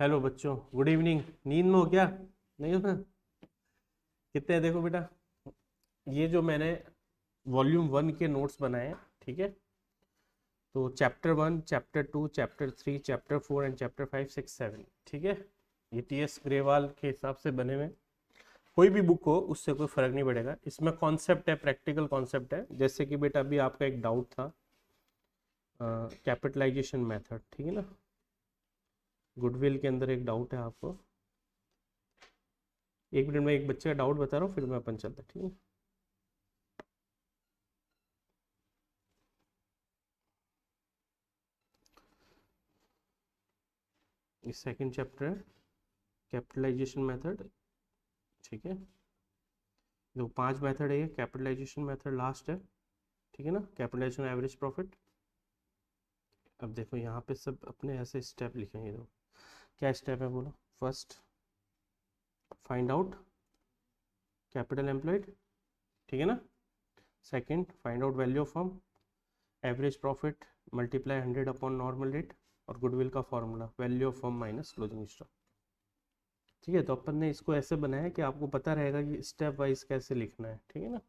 Hello बच्चों, good evening. नींद में हो क्या? नहीं हो ना? कितने हैं देखो बेटा। ये जो मैंने वॉल्यूम 1 के नोट्स बनाए हैं, ठीक है। तो chapter 1, chapter 2, chapter 3, chapter 4 and chapter 5, 6, 7, ठीक है। ये टीएस ग्रेवाल के हिसाब से बने हुए हैं। कोई भी बुक हो उससे कोई फर्क नहीं पड़ेगा। इसमें कॉन्सेप्ट है, प्रैक्टिकल कॉन्सेप्ट है। जैसे कि बेटा अभी आपका एक डाउट था, कैपिटलाइजेशन मेथड, ठीक है ना। गुडविल के अंदर एक डाउट है आपको। एक मिनट में एक बच्चे का डाउट बता रहा हूँ, फिर मैं अपन चलते हैं, ठीक है। ये सेकंड चैप्टर है, कैपिटलाइजेशन मेथड, ठीक है। जो 5 मेथड है, ये कैपिटलाइजेशन मेथड लास्ट है, ठीक है ना। Capitalization average profit. अब देखो यहाँ पे सब अपने ऐसे स्टेप लिखेंगे। देखो क्या स्टेप है, बोलो। First, find out capital employed, ठीक है ना। Second, find out value of firm, average profit multiply 100 upon normal rate, और गुडविल का formula value of firm minus closing stock, ठीक है। तो अपन ने इसको ऐसे बनाया कि आपको पता रहेगा कि स्टेप वाइज कैसे लिखना है, ठीक है ना।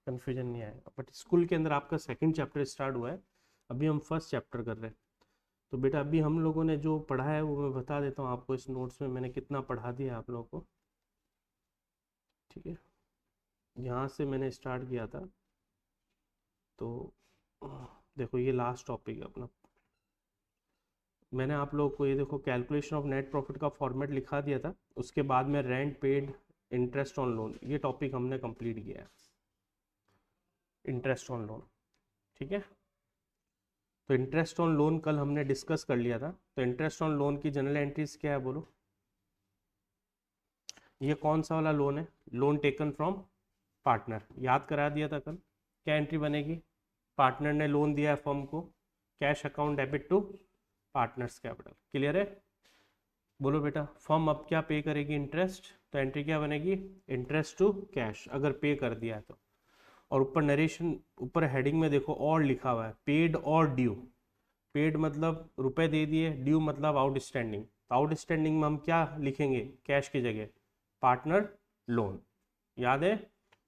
कन्फ्यूजन नहीं आएगा। बट स्कूल के अंदर आपका सेकंड चैप्टर स्टार्ट हुआ है, अभी हम फर्स्ट चैप्टर कर रहे हैं। तो बेटा अभी हम लोगों ने जो पढ़ा है वो मैं बता देता हूँ आपको। इस नोट्स में मैंने कितना पढ़ा दिया आप लोगों को, ठीक है। यहाँ से मैंने स्टार्ट किया था। तो देखो ये लास्ट टॉपिक है अपना। मैंने आप लोगों को ये देखो कैलकुलेशन ऑफ नेट प्रॉफिट का फॉर्मेट लिखा दिया था। उसके बाद में rent paid, interest on loan, ये टॉपिक हमने कंप्लीट किया है। इंटरेस्ट ऑन लोन, ठीक है। तो इंटरेस्ट ऑन लोन कल हमने डिस्कस कर लिया था। तो इंटरेस्ट ऑन लोन की जनरल एंट्रीज क्या है, बोलो। ये कौन सा वाला लोन है? लोन टेकन फ्रॉम पार्टनर, याद करा दिया था कल। क्या एंट्री बनेगी? पार्टनर ने लोन दिया है फर्म को, cash account debit to partners capital. Clear है? बोलो बेटा। फर्म अब क्या पे करेगी? इंटरेस्ट। तो एंट्री क्या बनेगी? इंटरेस्ट टू कैश, अगर पे कर दिया है तो। और ऊपर नरेशन, ऊपर हेडिंग में देखो और लिखा हुआ है, पेड और ड्यू। पेड मतलब रुपए दे दिए, ड्यू मतलब आउटस्टैंडिंग। तो आउटस्टैंडिंग में हम क्या लिखेंगे कैश की जगह? पार्टनर लोन, याद है।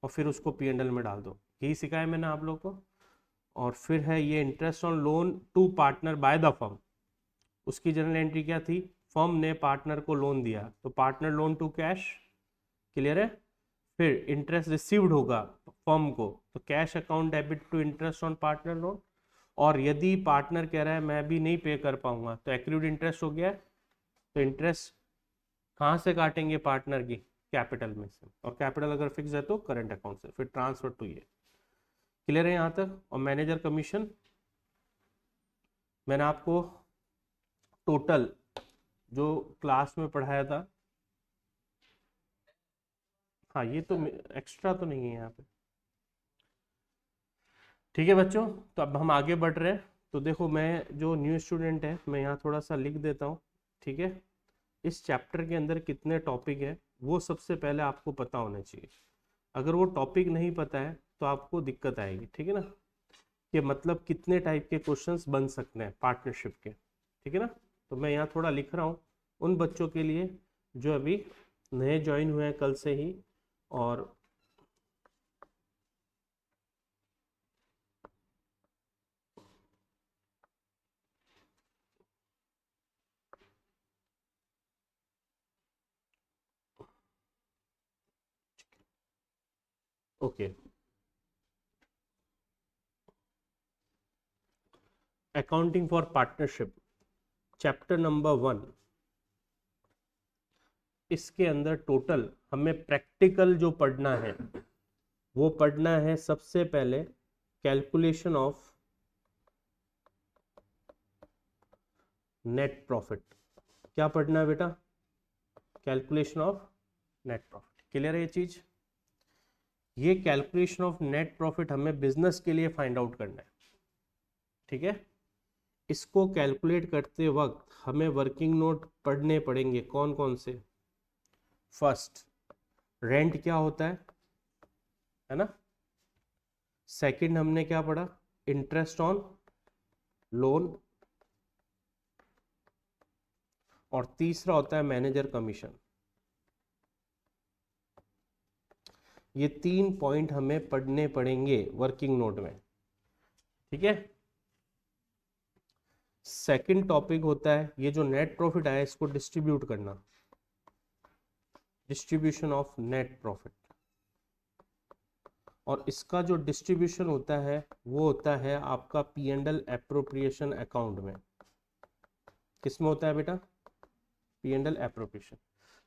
और फिर उसको P&L में डाल दो, यही सिखाया मैंने आप लोग को। और फिर है ये interest on loan to partner by the firm. उसकी जनरल एंट्री क्या थी? फर्म ने पार्टनर को लोन दिया, तो partner loan to cash. Clear है? फिर इंटरेस्ट रिसीव्ड होगा फर्म को, तो cash account debit to interest on partner loan. और यदि पार्टनर कह रहा है मैं भी नहीं पे कर पाऊंगा, तो एक्रूड इंटरेस्ट हो गया। तो इंटरेस्ट कहाँ से काटेंगे? पार्टनर की कैपिटल में से। और कैपिटल अगर फिक्स है तो करंट अकाउंट से, फिर ट्रांसफर टू ये। क्लियर है यहाँ तक? और मैनेजर कमीशन मैंने आपको टोटल जो क्लास में पढ़ाया था। हाँ, ये तो एक्स्ट्रा तो नहीं है यहाँ पे, ठीक है बच्चों। तो अब हम आगे बढ़ रहे हैं। तो देखो मैं जो न्यू स्टूडेंट है, मैं यहाँ थोड़ा सा लिख देता हूँ, ठीक है। इस चैप्टर के अंदर कितने टॉपिक है वो सबसे पहले आपको पता होना चाहिए। अगर वो टॉपिक नहीं पता है तो आपको दिक्कत आएगी, ठीक है ना। कि मतलब कितने टाइप के क्वेश्चंस बन सकते हैं पार्टनरशिप के, ठीक है ना। तो मैं यहाँ थोड़ा लिख रहा हूँ उन बच्चों के लिए जो अभी नए ज्वाइन हुए हैं कल से ही। और okay, accounting for partnership, chapter number 1। इसके अंदर टोटल हमें प्रैक्टिकल जो पढ़ना है वो पढ़ना है सबसे पहले कैलकुलेशन ऑफ नेट प्रॉफिट। क्या पढ़ना है बेटा? Calculation of net profit. Clear है ये चीज? ये कैलकुलेशन ऑफ नेट प्रॉफिट हमें बिजनेस के लिए फाइंड आउट करना है, ठीक है। इसको कैलकुलेट करते वक्त हमें वर्किंग नोट पढ़ने पड़ेंगे। कौन कौन से? फर्स्ट, रेंट क्या होता है ना। सेकंड हमने क्या पढ़ा? Interest on loan. और तीसरा होता है मैनेजर कमीशन। ये 3 पॉइंट हमें पढ़ने पड़ेंगे वर्किंग नोट में, ठीक है। सेकंड टॉपिक होता है ये जो नेट प्रॉफिट आया इसको डिस्ट्रीब्यूट करना, डिस्ट्रीब्यूशन ऑफ नेट प्रॉफिट। और इसका जो डिस्ट्रीब्यूशन होता है वो होता है आपका P&L एप्रोप्रिएशन अकाउंट में। किसमें होता है बेटा? P&L appropriation.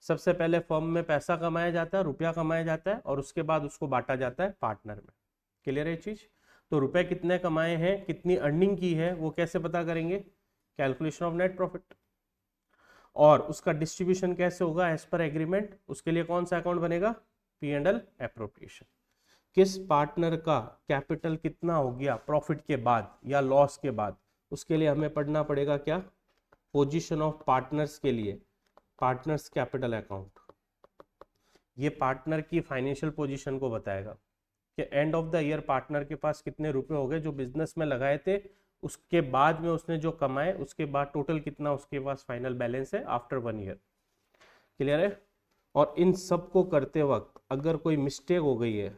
सबसे पहले फर्म में पैसा कमाया जाता है, रुपया कमाया जाता है, और उसके बाद उसको बांटा जाता है पार्टनर में। क्लियर है चीज? तो रुपए कितने कमाए हैं, कितनी अर्निंग की है, वो कैसे पता करेंगे? Calculation of net profit. और उसका डिस्ट्रीब्यूशन कैसे होगा एज पर एग्रीमेंट? उसके लिए कौन सा अकाउंट बनेगा? P&L appropriation. किस पार्टनर का कैपिटल कितना हो गया प्रॉफिट के बाद या लॉस के बाद, उसके लिए हमें पढ़ना पड़ेगा क्या? पोजीशन ऑफ पार्टनर्स के लिए पार्टनर्स कैपिटल अकाउंट। ये पार्टनर की फाइनेंशियल पोजीशन को बताएगा कि end of the year partner के पास कितने रुपए हो गए जो बिजनेस में लगाए थे, उसके बाद में उसने जो कमाए उसके बाद टोटल कितना उसके पास फाइनल बैलेंस है आफ्टर 1 ईयर। क्लियर है? और इन सब को करते वक्त अगर कोई मिस्टेक हो गई है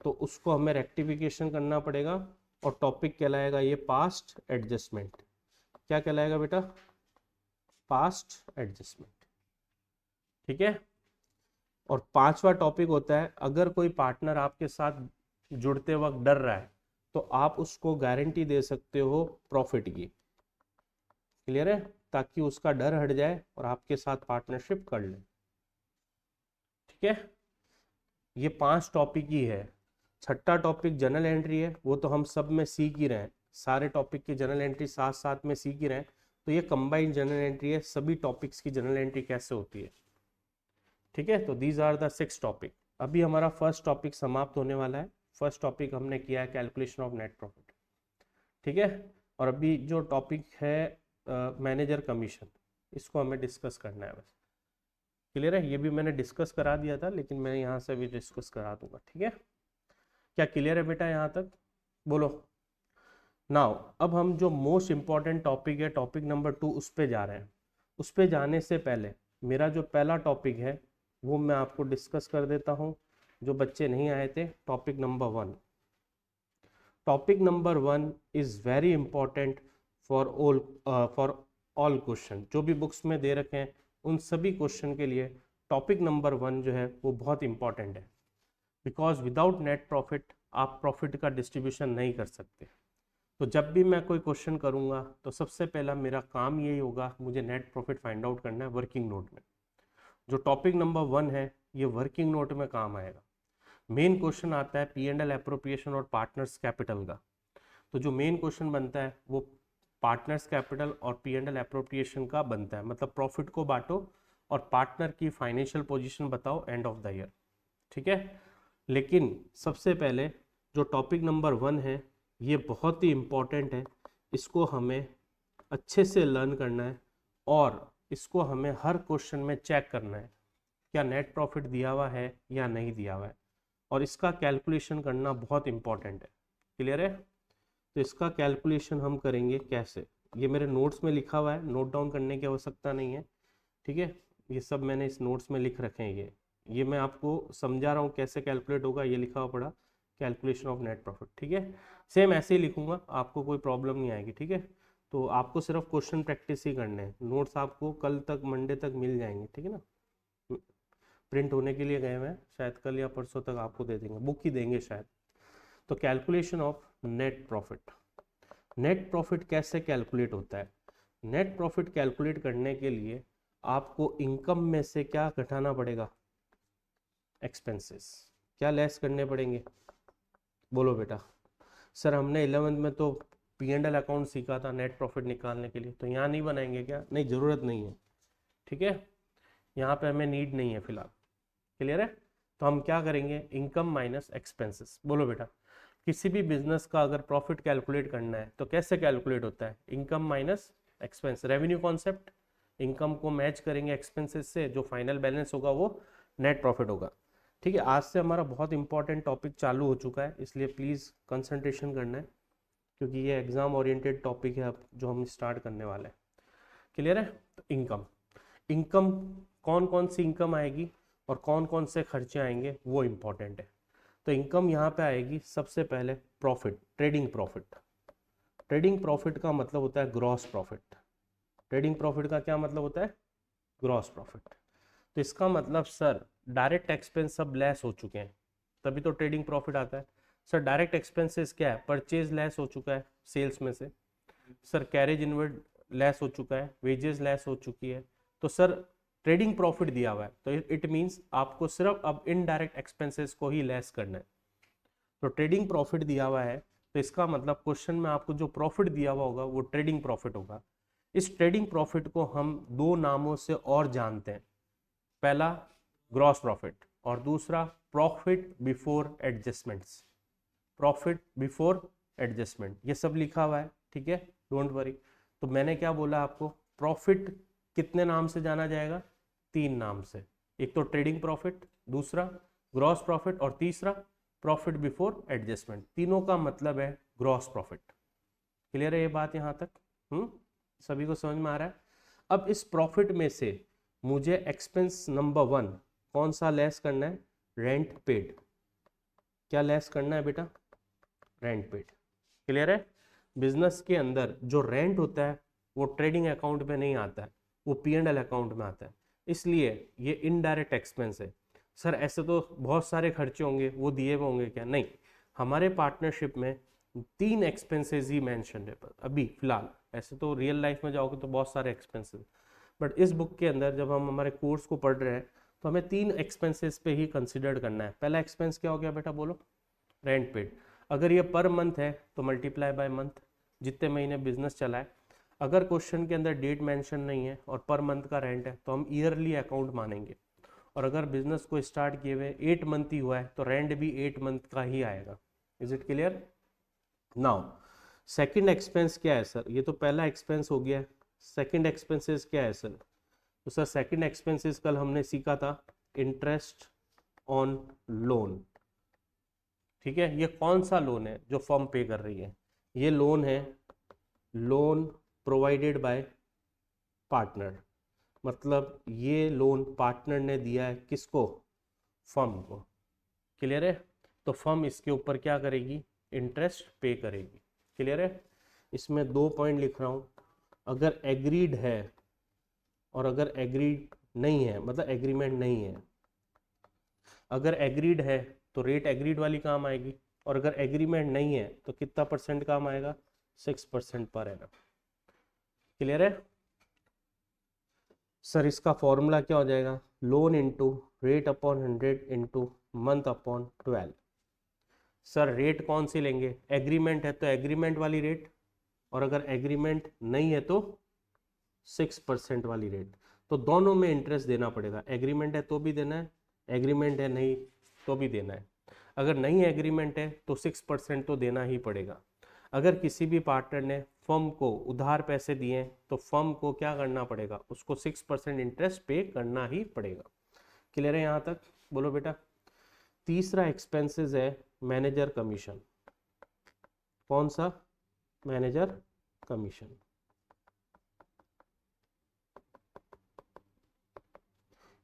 तो उसको हमें रेक्टिफिकेशन करना पड़ेगा, और टॉपिक कहलाएगा ये पास्ट एडजस्टमेंट। क्या कहलाएगा बेटा? पास्ट एडजस्टमेंट, ठीक है। और पांचवा टॉपिक होता है अगर कोई पार्टनर आपके साथ जुड़ते वक्त डर रहा है तो आप उसको गारंटी दे सकते हो प्रॉफिट की। क्लियर है? ताकि उसका डर हट जाए और आपके साथ पार्टनरशिप कर ले, ठीक है। ये 5 टॉपिक ही है। छठा टॉपिक जनरल एंट्री है, वो तो हम सब में सीख ही रहे हैं, सारे टॉपिक की जनरल एंट्री साथ साथ में सीख ही रहे हैं। तो ये कंबाइंड जनरल एंट्री है, सभी टॉपिक्स की जनरल एंट्री कैसे होती है, ठीक है। तो दीज आर द 6 टॉपिक। अभी हमारा फर्स्ट टॉपिक समाप्त होने वाला है। फर्स्ट टॉपिक हमने किया है कैलकुलेशन ऑफ नेट प्रॉफिट, ठीक है। और अभी जो टॉपिक है मैनेजर कमीशन, इसको हमें डिस्कस करना है बस। क्लियर है? ये भी मैंने डिस्कस करा दिया था लेकिन मैं यहाँ से भी डिस्कस करा दूंगा, ठीक है। क्या क्लियर है बेटा यहाँ तक? बोलो। नाउ अब हम जो मोस्ट इंपॉर्टेंट टॉपिक है टॉपिक नंबर 2 उस पे जा रहे हैं। उस पे जाने से पहले मेरा जो पहला टॉपिक है वो मैं आपको डिस्कस कर देता हूँ। जो बच्चे नहीं आए थे, topic number 1। Topic number 1 is very important for all question. जो भी बुक्स में दे रखे हैं उन सभी क्वेश्चन के लिए टॉपिक नंबर 1 जो है वो बहुत इंपॉर्टेंट है। बिकॉज विदाउट नेट प्रॉफिट आप प्रॉफिट का डिस्ट्रीब्यूशन नहीं कर सकते। तो जब भी मैं कोई क्वेश्चन करूंगा तो सबसे पहला मेरा काम यही होगा, मुझे नेट प्रॉफिट फाइंड आउट करना है वर्किंग नोट में। जो टॉपिक नंबर 1 है ये वर्किंग नोट में काम आएगा। मेन क्वेश्चन आता है P&L एप्रोप्रिएशन और पार्टनर्स कैपिटल का। तो जो मेन क्वेश्चन बनता है वो पार्टनर्स कैपिटल और P&L एप्रोप्रिएशन का बनता है, मतलब प्रॉफिट को बांटो और पार्टनर की फाइनेंशियल पोजीशन बताओ एंड ऑफ द ईयर, ठीक है। लेकिन सबसे पहले जो टॉपिक नंबर 1 है ये बहुत ही इम्पॉर्टेंट है, इसको हमें अच्छे से लर्न करना है और इसको हमें हर क्वेश्चन में चेक करना है क्या नेट प्रॉफिट दिया हुआ है या नहीं दिया हुआ है, और इसका कैलकुलेशन करना बहुत इंपॉर्टेंट है। क्लियर है? तो इसका कैलकुलेशन हम करेंगे कैसे, ये मेरे नोट्स में लिखा हुआ है, नोट डाउन करने की आवश्यकता नहीं है, ठीक है। ये सब मैंने इस नोट्स में लिख रखे हैं। ये मैं आपको समझा रहा हूँ कैसे कैलकुलेट होगा, ये लिखा हुआ पड़ा कैलकुलेशन ऑफ नेट प्रॉफिट, ठीक है। सेम ऐसे ही लिखूंगा, आपको कोई प्रॉब्लम नहीं आएगी, ठीक है। तो आपको सिर्फ क्वेश्चन प्रैक्टिस ही करने हैं। नोट्स आपको कल तक मंडे तक मिल जाएंगे, ठीक है ना। प्रिंट होने के लिए गए हुए हैं, शायद कल या परसों तक आपको दे देंगे, बुक ही देंगे शायद। तो calculation of net profit. Net profit कैसे कैलकुलेट होता है? नेट प्रॉफिट कैलकुलेट करने के लिए आपको इनकम में से क्या घटाना पड़ेगा? एक्सपेंसेस। क्या लेस करने पड़ेंगे? बोलो बेटा। सर हमने 11th में तो P&L अकाउंट सीखा था नेट प्रॉफिट निकालने के लिए, तो यहाँ नहीं बनाएंगे क्या? नहीं, ज़रूरत नहीं है, ठीक है। यहाँ पे हमें नीड नहीं है फिलहाल। क्लियर है? तो हम क्या करेंगे, इनकम माइनस एक्सपेंसेस। बोलो बेटा। किसी भी बिजनेस का अगर प्रॉफिट कैलकुलेट करना है तो कैसे कैलकुलेट होता है? Income minus expense, revenue concept. Income को मैच करेंगे एक्सपेंसेस से, जो फाइनल बैलेंस होगा वो नेट प्रॉफिट होगा, ठीक है। आज से हमारा बहुत इंपॉर्टेंट टॉपिक चालू हो चुका है, इसलिए प्लीज़ कंसंट्रेशन करना है क्योंकि ये एग्जाम ओरिएंटेड टॉपिक है अब जो हम स्टार्ट करने वाले हैं। क्लियर है? तो इनकम, इनकम, कौन कौन सी इनकम आएगी और कौन कौन से खर्चे आएंगे वो इम्पॉर्टेंट है। तो इनकम यहाँ पे आएगी सबसे पहले profit, trading profit. Trading profit का मतलब होता है ग्रॉस प्रॉफिट। ट्रेडिंग प्रॉफिट का क्या मतलब होता है? Gross profit. तो इसका मतलब सर डायरेक्ट एक्सपेंस सब लेस हो चुके हैं तभी तो ट्रेडिंग प्रॉफिट आता है। सर डायरेक्ट एक्सपेंसेस क्या है? परचेज लेस हो चुका है सेल्स में से। सर कैरेज इनवर्ड लेस हो चुका है, वेजेस लेस हो चुकी है। तो सर ट्रेडिंग प्रॉफिट दिया हुआ है तो इट मींस आपको सिर्फ अब इनडायरेक्ट एक्सपेंसेस को ही लेस करना है। तो ट्रेडिंग प्रॉफिट दिया हुआ है तो इसका मतलब क्वेश्चन में आपको जो प्रॉफिट दिया हुआ होगा वो ट्रेडिंग प्रॉफिट होगा। इस ट्रेडिंग प्रॉफिट को हम दो नामों से और जानते हैं, पहला ग्रॉस प्रॉफिट और दूसरा profit before adjustments. Profit before adjustment ये सब लिखा हुआ है, ठीक है, डोंट वरी। तो मैंने क्या बोला आपको, प्रॉफिट कितने नाम से जाना जाएगा? 3 नाम से। एक तो ट्रेडिंग प्रॉफिट, दूसरा ग्रॉस प्रॉफिट और तीसरा प्रॉफिट बिफोर एडजस्टमेंट। तीनों का मतलब है ग्रॉस प्रॉफिट। क्लियर है ये बात यहाँ तक? सभी को समझ में आ रहा है? अब इस प्रॉफिट में से मुझे एक्सपेंस नंबर 1 कौन सा लेस करना है? Rent paid. क्या लेस करना है बेटा? Rent paid. क्लियर है? बिजनेस के अंदर जो रेंट होता है वो ट्रेडिंग अकाउंट में नहीं आता है, वो P&L अकाउंट में आता है, इसलिए ये इनडायरेक्ट एक्सपेंस है। सर ऐसे तो बहुत सारे खर्चे होंगे, वो दिए हुए होंगे क्या? नहीं, हमारे पार्टनरशिप में 3 एक्सपेंसेस ही मेंशन है अभी फिलहाल। ऐसे तो रियल लाइफ में जाओगे तो बहुत सारे एक्सपेंसेस, बट इस बुक के अंदर जब हम हमारे कोर्स को पढ़ रहे हैं तो हमें 3 एक्सपेंसेस पे ही कंसिडर करना है। पहला एक्सपेंस क्या हो गया बेटा, बोलो? Rent paid. अगर ये पर मंथ है तो मल्टीप्लाई बाय मंथ, जितने महीने बिजनेस चला है। अगर क्वेश्चन के अंदर डेट मेंशन नहीं है और पर मंथ का रेंट है तो हम ईयरली अकाउंट मानेंगे। और अगर बिजनेस को स्टार्ट किए हुए 8 मंथ ही हुआ है तो रेंट भी 8 मंथ का ही आएगा। Is it clear? Now second expense क्या है सर? ये तो पहला एक्सपेंस हो गया। सेकंड एक्सपेंसेस क्या है सर? तो सर सेकंड एक्सपेंसेस कल हमने सीखा था, इंटरेस्ट ऑन लोन। ठीक है, ये कौन सा लोन है जो फर्म पे कर रही है? ये लोन है लोन प्रोवाइडेड बाय पार्टनर। मतलब ये लोन पार्टनर ने दिया है किसको? फर्म को। क्लियर है? तो फर्म इसके ऊपर क्या करेगी? इंटरेस्ट पे करेगी। क्लियर है? इसमें 2 पॉइंट लिख रहा हूं, अगर एग्रीड है और अगर एग्रीड नहीं है, मतलब एग्रीमेंट नहीं है। अगर एग्रीड है तो रेट एग्रीड वाली काम आएगी, और अगर एग्रीमेंट नहीं है तो कितना परसेंट काम आएगा? 6% पर एनम। क्लियर है? सर इसका फॉर्मूला क्या हो जाएगा? Loan into rate upon 100 into month upon 12। Sir rate कौन सी लेंगे? एग्रीमेंट है तो एग्रीमेंट वाली रेट, और अगर एग्रीमेंट नहीं है तो 6% वाली रेट। तो दोनों में इंटरेस्ट देना पड़ेगा, एग्रीमेंट है तो भी देना है, एग्रीमेंट है नहीं तो भी देना है। अगर नहीं एग्रीमेंट है तो 6% तो देना ही पड़ेगा। अगर किसी भी पार्टनर ने फर्म को उधार पैसे दिए तो फर्म को क्या करना पड़ेगा? उसको 6% इंटरेस्ट पे करना ही पड़ेगा। क्लियर है यहाँ तक? बोलो बेटा। तीसरा एक्सपेंसेस है मैनेजर कमीशन। कौन सा? Manager commission.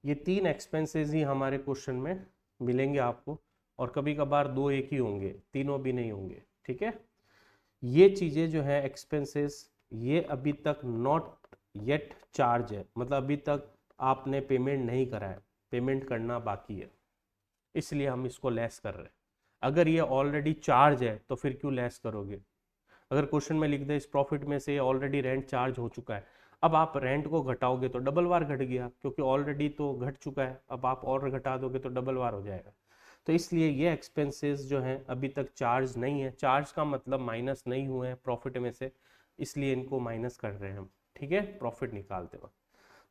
ये 3 एक्सपेंसेस ही हमारे क्वेश्चन में मिलेंगे आपको, और कभी कभार 2 एक ही होंगे, तीनों भी नहीं होंगे। ठीक है? ये चीज़ें जो है एक्सपेंसेस, ये अभी तक नॉट येट चार्ज है, मतलब अभी तक आपने पेमेंट नहीं करा है, पेमेंट करना बाकी है, इसलिए हम इसको लेस कर रहे हैं। अगर ये ऑलरेडी चार्ज है तो फिर क्यों लेस करोगे? अगर क्वेश्चन में लिख दे इस प्रॉफिट में से ऑलरेडी रेंट चार्ज हो चुका है, अब आप रेंट को घटाओगे तो डबल बार घट गया, क्योंकि ऑलरेडी तो घट चुका है, अब आप और घटा दोगे तो डबल बार हो जाएगा। तो इसलिए ये एक्सपेंसेस जो हैं अभी तक चार्ज नहीं है। चार्ज का मतलब माइनस नहीं हुए हैं प्रॉफिट में से, इसलिए इनको माइनस कर रहे हैं हम। ठीक है, प्रॉफिट निकालते वक्त।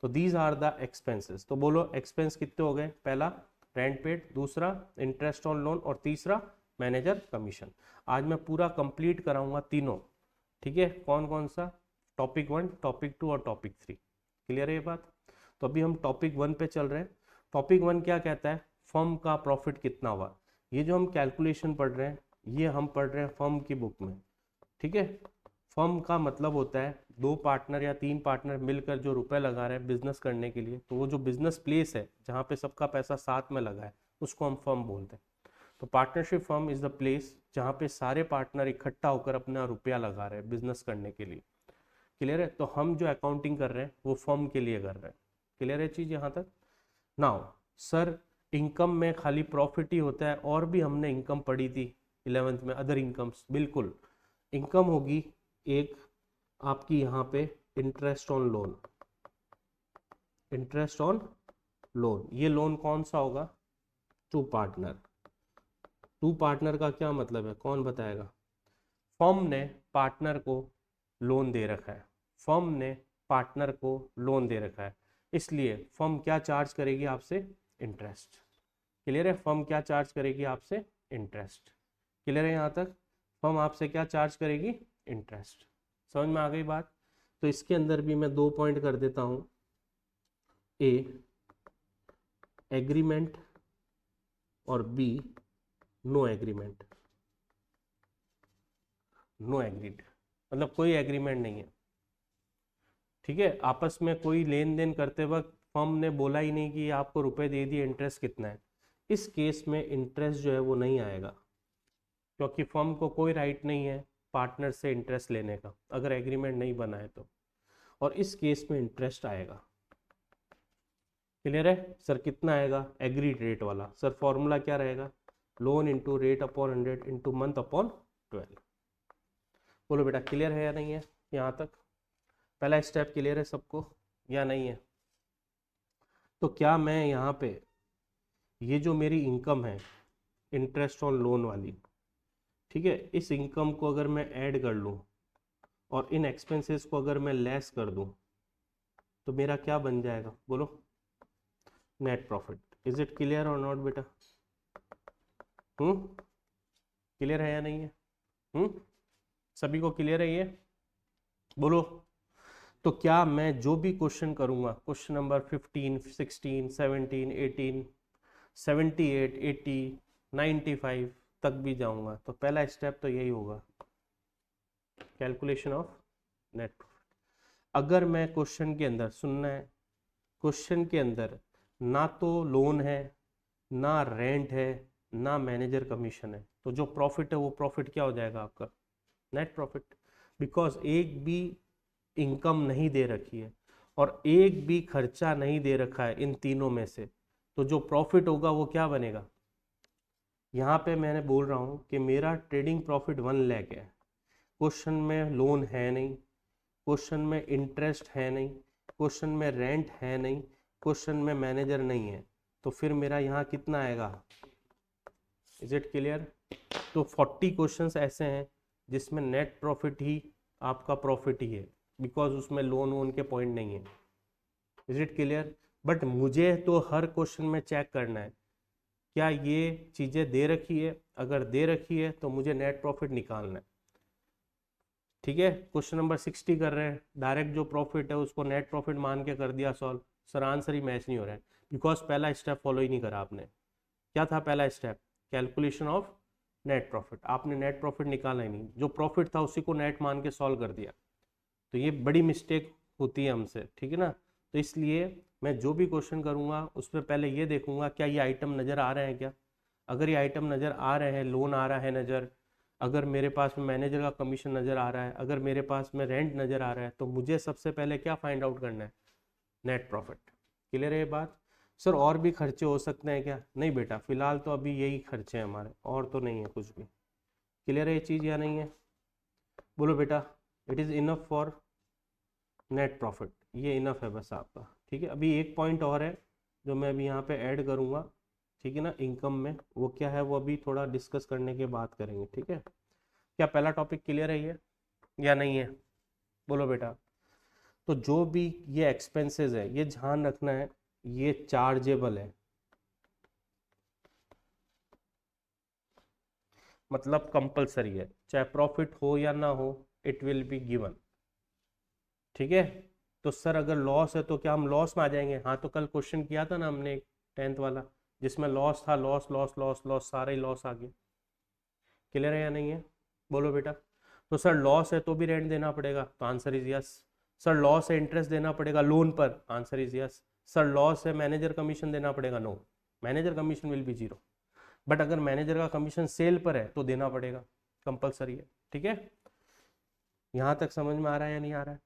तो दीज आर द एक्सपेंसेस। तो बोलो एक्सपेंस कितने हो गए? पहला रेंट पेड, दूसरा इंटरेस्ट ऑन लोन, और तीसरा मैनेजर कमीशन। आज मैं पूरा कंप्लीट कराऊंगा तीनों। ठीक है, कौन कौन सा? टॉपिक 1, टॉपिक 2 और टॉपिक 3। क्लियर है ये बात? तो अभी हम टॉपिक 1 पे चल रहे हैं। टॉपिक 1 क्या कहता है? फर्म का प्रॉफिट कितना हुआ। ये जो हम कैलकुलेशन पढ़ रहे हैं ये हम पढ़ रहे हैं फर्म की बुक में। ठीक है? फर्म का मतलब होता है दो पार्टनर या तीन पार्टनर मिलकर जो रुपए लगा रहे हैं बिजनेस करने के लिए, तो वो जो बिजनेस प्लेस है जहाँ पे सबका पैसा साथ में लगा है उसको हम फर्म बोलते हैं। तो partnership firm is the place जहाँ पे सारे पार्टनर इकट्ठा होकर अपना रुपया लगा रहे हैं बिजनेस करने के लिए। क्लियर है? तो हम जो अकाउंटिंग कर रहे हैं वो फर्म के लिए कर रहे हैं। क्लियर है चीज़ यहाँ तक? नाउ सर इनकम में खाली प्रॉफिट ही होता है, और भी हमने इनकम पढ़ी थी 11th में, अदर इनकम्स। बिल्कुल, इनकम होगी एक आपकी यहाँ पे interest on loan. Interest on loan, ये लोन कौन सा होगा? To partner. टू पार्टनर का क्या मतलब है, कौन बताएगा? फर्म ने पार्टनर को लोन दे रखा है, फर्म ने पार्टनर को लोन दे रखा है, इसलिए फर्म क्या चार्ज करेगी आपसे? इंटरेस्ट। क्लियर है? फर्म क्या चार्ज करेगी आपसे? इंटरेस्ट। क्लियर है यहाँ तक? फर्म आपसे क्या चार्ज करेगी? इंटरेस्ट। समझ में आ गई बात? तो इसके अंदर भी मैं 2 पॉइंट कर देता हूँ। ए एग्रीमेंट और B no agreement. No agreed मतलब कोई एग्रीमेंट नहीं है। ठीक है? आपस में कोई लेन देन करते वक्त फर्म ने बोला ही नहीं कि आपको रुपए दे दिए, इंटरेस्ट कितना है। इस केस में इंटरेस्ट जो है वो नहीं आएगा, क्योंकि फर्म को कोई राइट नहीं है पार्टनर से इंटरेस्ट लेने का अगर एग्रीमेंट नहीं बना है तो। और इस केस में इंटरेस्ट आएगा। क्लियर है सर? कितना आएगा? एग्रीड रेट वाला। सर फॉर्मूला क्या रहेगा? Loan into rate upon 100 into month upon 12। बोलो बेटा क्लियर है या नहीं है यहाँ तक? पहला स्टेप क्लियर है सबको या नहीं है? तो क्या मैं यहाँ पे ये जो मेरी इनकम है इंटरेस्ट ऑन लोन वाली, ठीक है, इस इनकम को अगर मैं ऐड कर लूँ और इन एक्सपेंसेस को अगर मैं लेस कर दूँ तो मेरा क्या बन जाएगा? बोलो, net profit. Is it clear और नॉट बेटा? क्लियर है या नहीं है? सभी को क्लियर है ये? बोलो। तो क्या मैं जो भी क्वेश्चन करूंगा, क्वेश्चन नंबर 15, 16, 17, 18, 78, 80, 95 तक भी जाऊंगा, तो पहला स्टेप तो यही होगा, कैलकुलेशन ऑफ नेट प्रॉफिट। अगर मैं क्वेश्चन के अंदर, सुनना है, क्वेश्चन के अंदर ना तो लोन है, ना रेंट है, ना मैनेजर कमीशन है, तो जो प्रॉफिट है वो प्रॉफिट क्या हो जाएगा आपका? Net profit. बिकॉज एक भी इनकम नहीं दे रखी है और एक भी खर्चा नहीं दे रखा है इन तीनों में से, तो जो प्रॉफिट होगा वो क्या बनेगा? यहाँ पे मैंने बोल रहा हूँ कि मेरा ट्रेडिंग प्रॉफिट 1 लाख है, क्वेश्चन में लोन है नहीं, क्वेश्चन में इंटरेस्ट है नहीं, क्वेश्चन में रेंट है नहीं, क्वेश्चन में मैनेजर नहीं है, तो फिर मेरा यहाँ कितना आएगा? Is it clear? तो 40 क्वेश्चंस ऐसे हैं जिसमें नेट प्रॉफिट ही आपका प्रॉफिट ही है, बिकॉज उसमें लोन वोन के पॉइंट नहीं है। Is it clear? बट मुझे तो हर क्वेश्चन में चेक करना है क्या ये चीज़ें दे रखी है, अगर दे रखी है तो मुझे नेट प्रॉफिट निकालना है। ठीक है? क्वेश्चन नंबर 60 कर रहे हैं, डायरेक्ट जो प्रॉफिट है उसको नेट प्रॉफिट मान के कर दिया सॉल्व, सर आंसर ही मैच नहीं हो रहा है, बिकॉज पहला स्टेप फॉलो ही नहीं करा आपने। क्या था पहला step? Calculation of net profit. आपने नेट प्रॉफिट निकाला ही नहीं, जो प्रॉफिट था उसी को नेट मान के सॉल्व कर दिया, तो ये बड़ी मिस्टेक होती है हमसे। ठीक है ना? तो इसलिए मैं जो भी क्वेश्चन करूँगा उसमें पहले ये देखूंगा क्या ये आइटम नज़र आ रहे हैं क्या। अगर ये आइटम नज़र आ रहे हैं, लोन आ रहा है नज़र, अगर मेरे पास में मैनेजर का कमीशन नज़र आ रहा है, अगर मेरे पास में रेंट नज़र आ रहा है, तो मुझे सबसे पहले क्या फाइंड आउट करना है? Net profit. क्लियर है ये बात? सर और भी खर्चे हो सकते हैं क्या? नहीं बेटा, फिलहाल तो अभी यही खर्चे हैं हमारे, और तो नहीं है कुछ भी। क्लियर है ये चीज़ या नहीं है? बोलो बेटा, it is enough for net profit, ये इनफ है बस आपका। ठीक है? अभी एक पॉइंट और है जो मैं अभी यहाँ पे ऐड करूँगा, ठीक है ना, इनकम में, वो क्या है वो अभी थोड़ा डिस्कस करने के बाद करेंगे। ठीक है? क्या पहला टॉपिक क्लियर है ये या नहीं है? बोलो बेटा। तो जो भी ये एक्सपेंसेस है ये ध्यान रखना है, ये चार्जेबल है, मतलब कंपलसरी है, चाहे प्रॉफिट हो या ना हो, इट विल बी गिवन। ठीक है? तो सर अगर लॉस है तो क्या हम लॉस में आ जाएंगे? हाँ, तो कल क्वेश्चन किया था ना हमने 10th वाला, जिसमें लॉस था, लॉस लॉस लॉस लॉस, सारा ही लॉस आ गया। क्लियर है या नहीं है? बोलो बेटा। तो सर लॉस है तो भी रेंट देना पड़ेगा, तो answer is yes. Sir loss है इंटरेस्ट देना पड़ेगा लोन पर, answer is yes. Sir loss है मैनेजर कमीशन देना पड़ेगा, no, manager commission will be zero. But अगर मैनेजर का कमीशन सेल पर है तो देना पड़ेगा, कंपलसरी है, ठीक है। यहां तक समझ में आ रहा है या नहीं आ रहा है?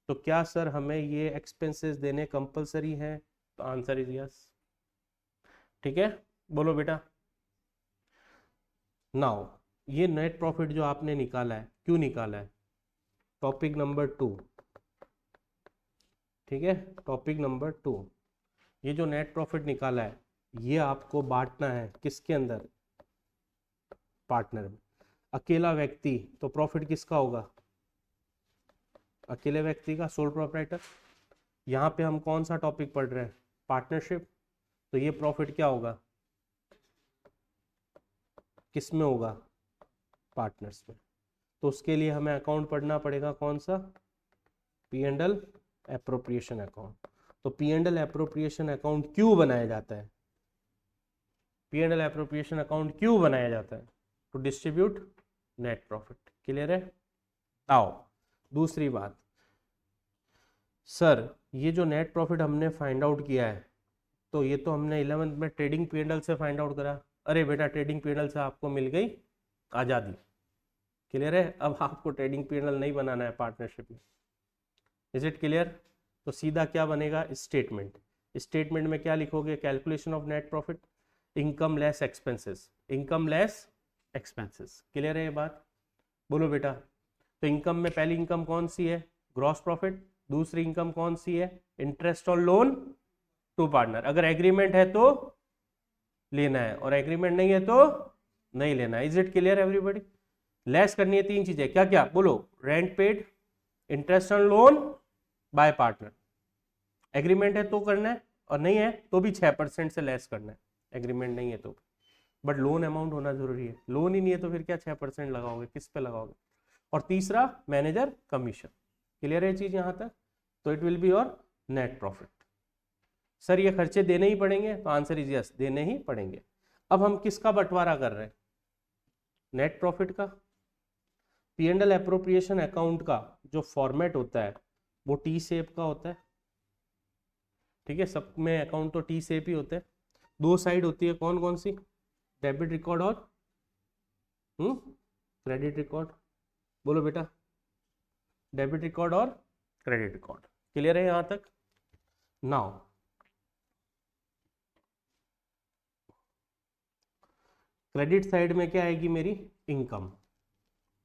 तो क्या सर हमें ये एक्सपेंसेस देने कंपलसरी है, तो आंसर इज यस, ठीक है। बोलो बेटा। नाउ ये नेट प्रॉफिट जो आपने निकाला है, क्यों निकाला है? टॉपिक नंबर 2, ठीक है, टॉपिक नंबर 2, ये जो नेट प्रॉफिट निकाला है ये आपको बांटना है किसके अंदर? पार्टनर में। अकेला व्यक्ति तो प्रॉफिट किसका होगा? अकेले व्यक्ति का, सोल प्रोप्राइटर। यहाँ पे हम कौन सा टॉपिक पढ़ रहे हैं? पार्टनरशिप। तो ये प्रॉफिट क्या होगा? किस में होगा? पार्टनर्स में। तो उसके लिए हमें अकाउंट पढ़ना पड़ेगा, कौन सा? P and L appropriation account. तो P and L appropriation account क्यों बनाया जाता है? P and L appropriation account क्यों बनाया जाता है? To distribute net profit. Clear है? आओ दूसरी बात, सर ये जो नेट प्रॉफिट हमने फाइंड आउट किया है, तो ये तो हमने 11th में ट्रेडिंग पी एंड एल से फाइंड आउट करा। अरे बेटा ट्रेडिंग पी एंड एल से आपको मिल गई आज़ादी। क्लियर है? अब आपको ट्रेडिंग पी एंड एल नहीं बनाना है पार्टनरशिप में। Is it clear? तो सीधा क्या बनेगा? स्टेटमेंट। स्टेटमेंट में क्या लिखोगे? Calculation of net profit, income less expenses, income less expenses. Clear है ये बात? बोलो बेटा। तो इनकम में पहली इनकम कौन सी है? Gross profit. दूसरी इनकम कौन सी है? Interest on loan to partner. अगर एग्रीमेंट है तो लेना है और एग्रीमेंट नहीं है तो नहीं लेना है। Is it clear everybody? Less करनी है तीन चीजें, क्या क्या बोलो? Rent paid, interest on loan by partner. Agreement है तो करना है और नहीं है तो भी 6% से लेस करना है, एग्रीमेंट नहीं है तो। बट लोन अमाउंट होना जरूरी है, लोन ही नहीं है तो फिर क्या 6% लगाओगे, किस पे लगाओगे? और तीसरा मैनेजर कमीशन। क्लियर है चीज यहां तक? तो it will be your net profit. Sir ये खर्चे देने ही पड़ेंगे, तो आंसर इज यस, देने ही पड़ेंगे। अब हम किसका बंटवारा कर रहे हैं? नेट प्रॉफिट का। P and L appropriation account का जो फॉर्मेट होता है वो टी शेप का होता है, ठीक है। सब में अकाउंट तो टी शेप ही होते हैं। दो साइड होती है, कौन कौन सी? डेबिट रिकॉर्ड और क्रेडिट रिकॉर्ड। बोलो बेटा। डेबिट रिकॉर्ड और क्रेडिट रिकॉर्ड। क्लियर है यहां तक? नाउ क्रेडिट साइड में क्या आएगी मेरी? इनकम।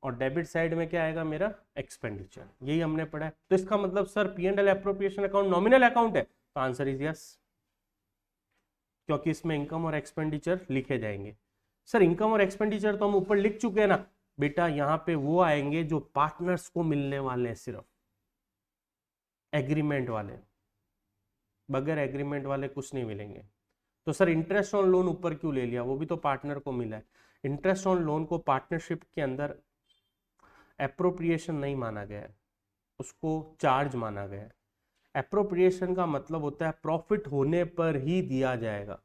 और डेबिट साइड में क्या आएगा मेरा? एक्सपेंडिचर। यही हमने पढ़ा है। तो इसका मतलब sir P and L appropriation account nominal account है, तो आंसर इज यस, क्योंकि इसमें इनकम और एक्सपेंडिचर लिखे जाएंगे। सर इनकम और एक्सपेंडिचर तो हम ऊपर लिख चुके हैं ना बेटा, यहां पे वो आएंगे जो पार्टनर्स को मिलने वाले हैं, सिर्फ एग्रीमेंट वाले, बगैर एग्रीमेंट वाले कुछ नहीं मिलेंगे। तो सर इंटरेस्ट ऑन लोन ऊपर क्यों ले लिया? वो भी तो पार्टनर को मिला है। इंटरेस्ट ऑन लोन को पार्टनरशिप के अंदर एप्रोप्रिएशन नहीं माना गया है, उसको चार्ज माना गया है। एप्रोप्रिएशन का मतलब होता है प्रॉफिट होने पर ही दिया जाएगा।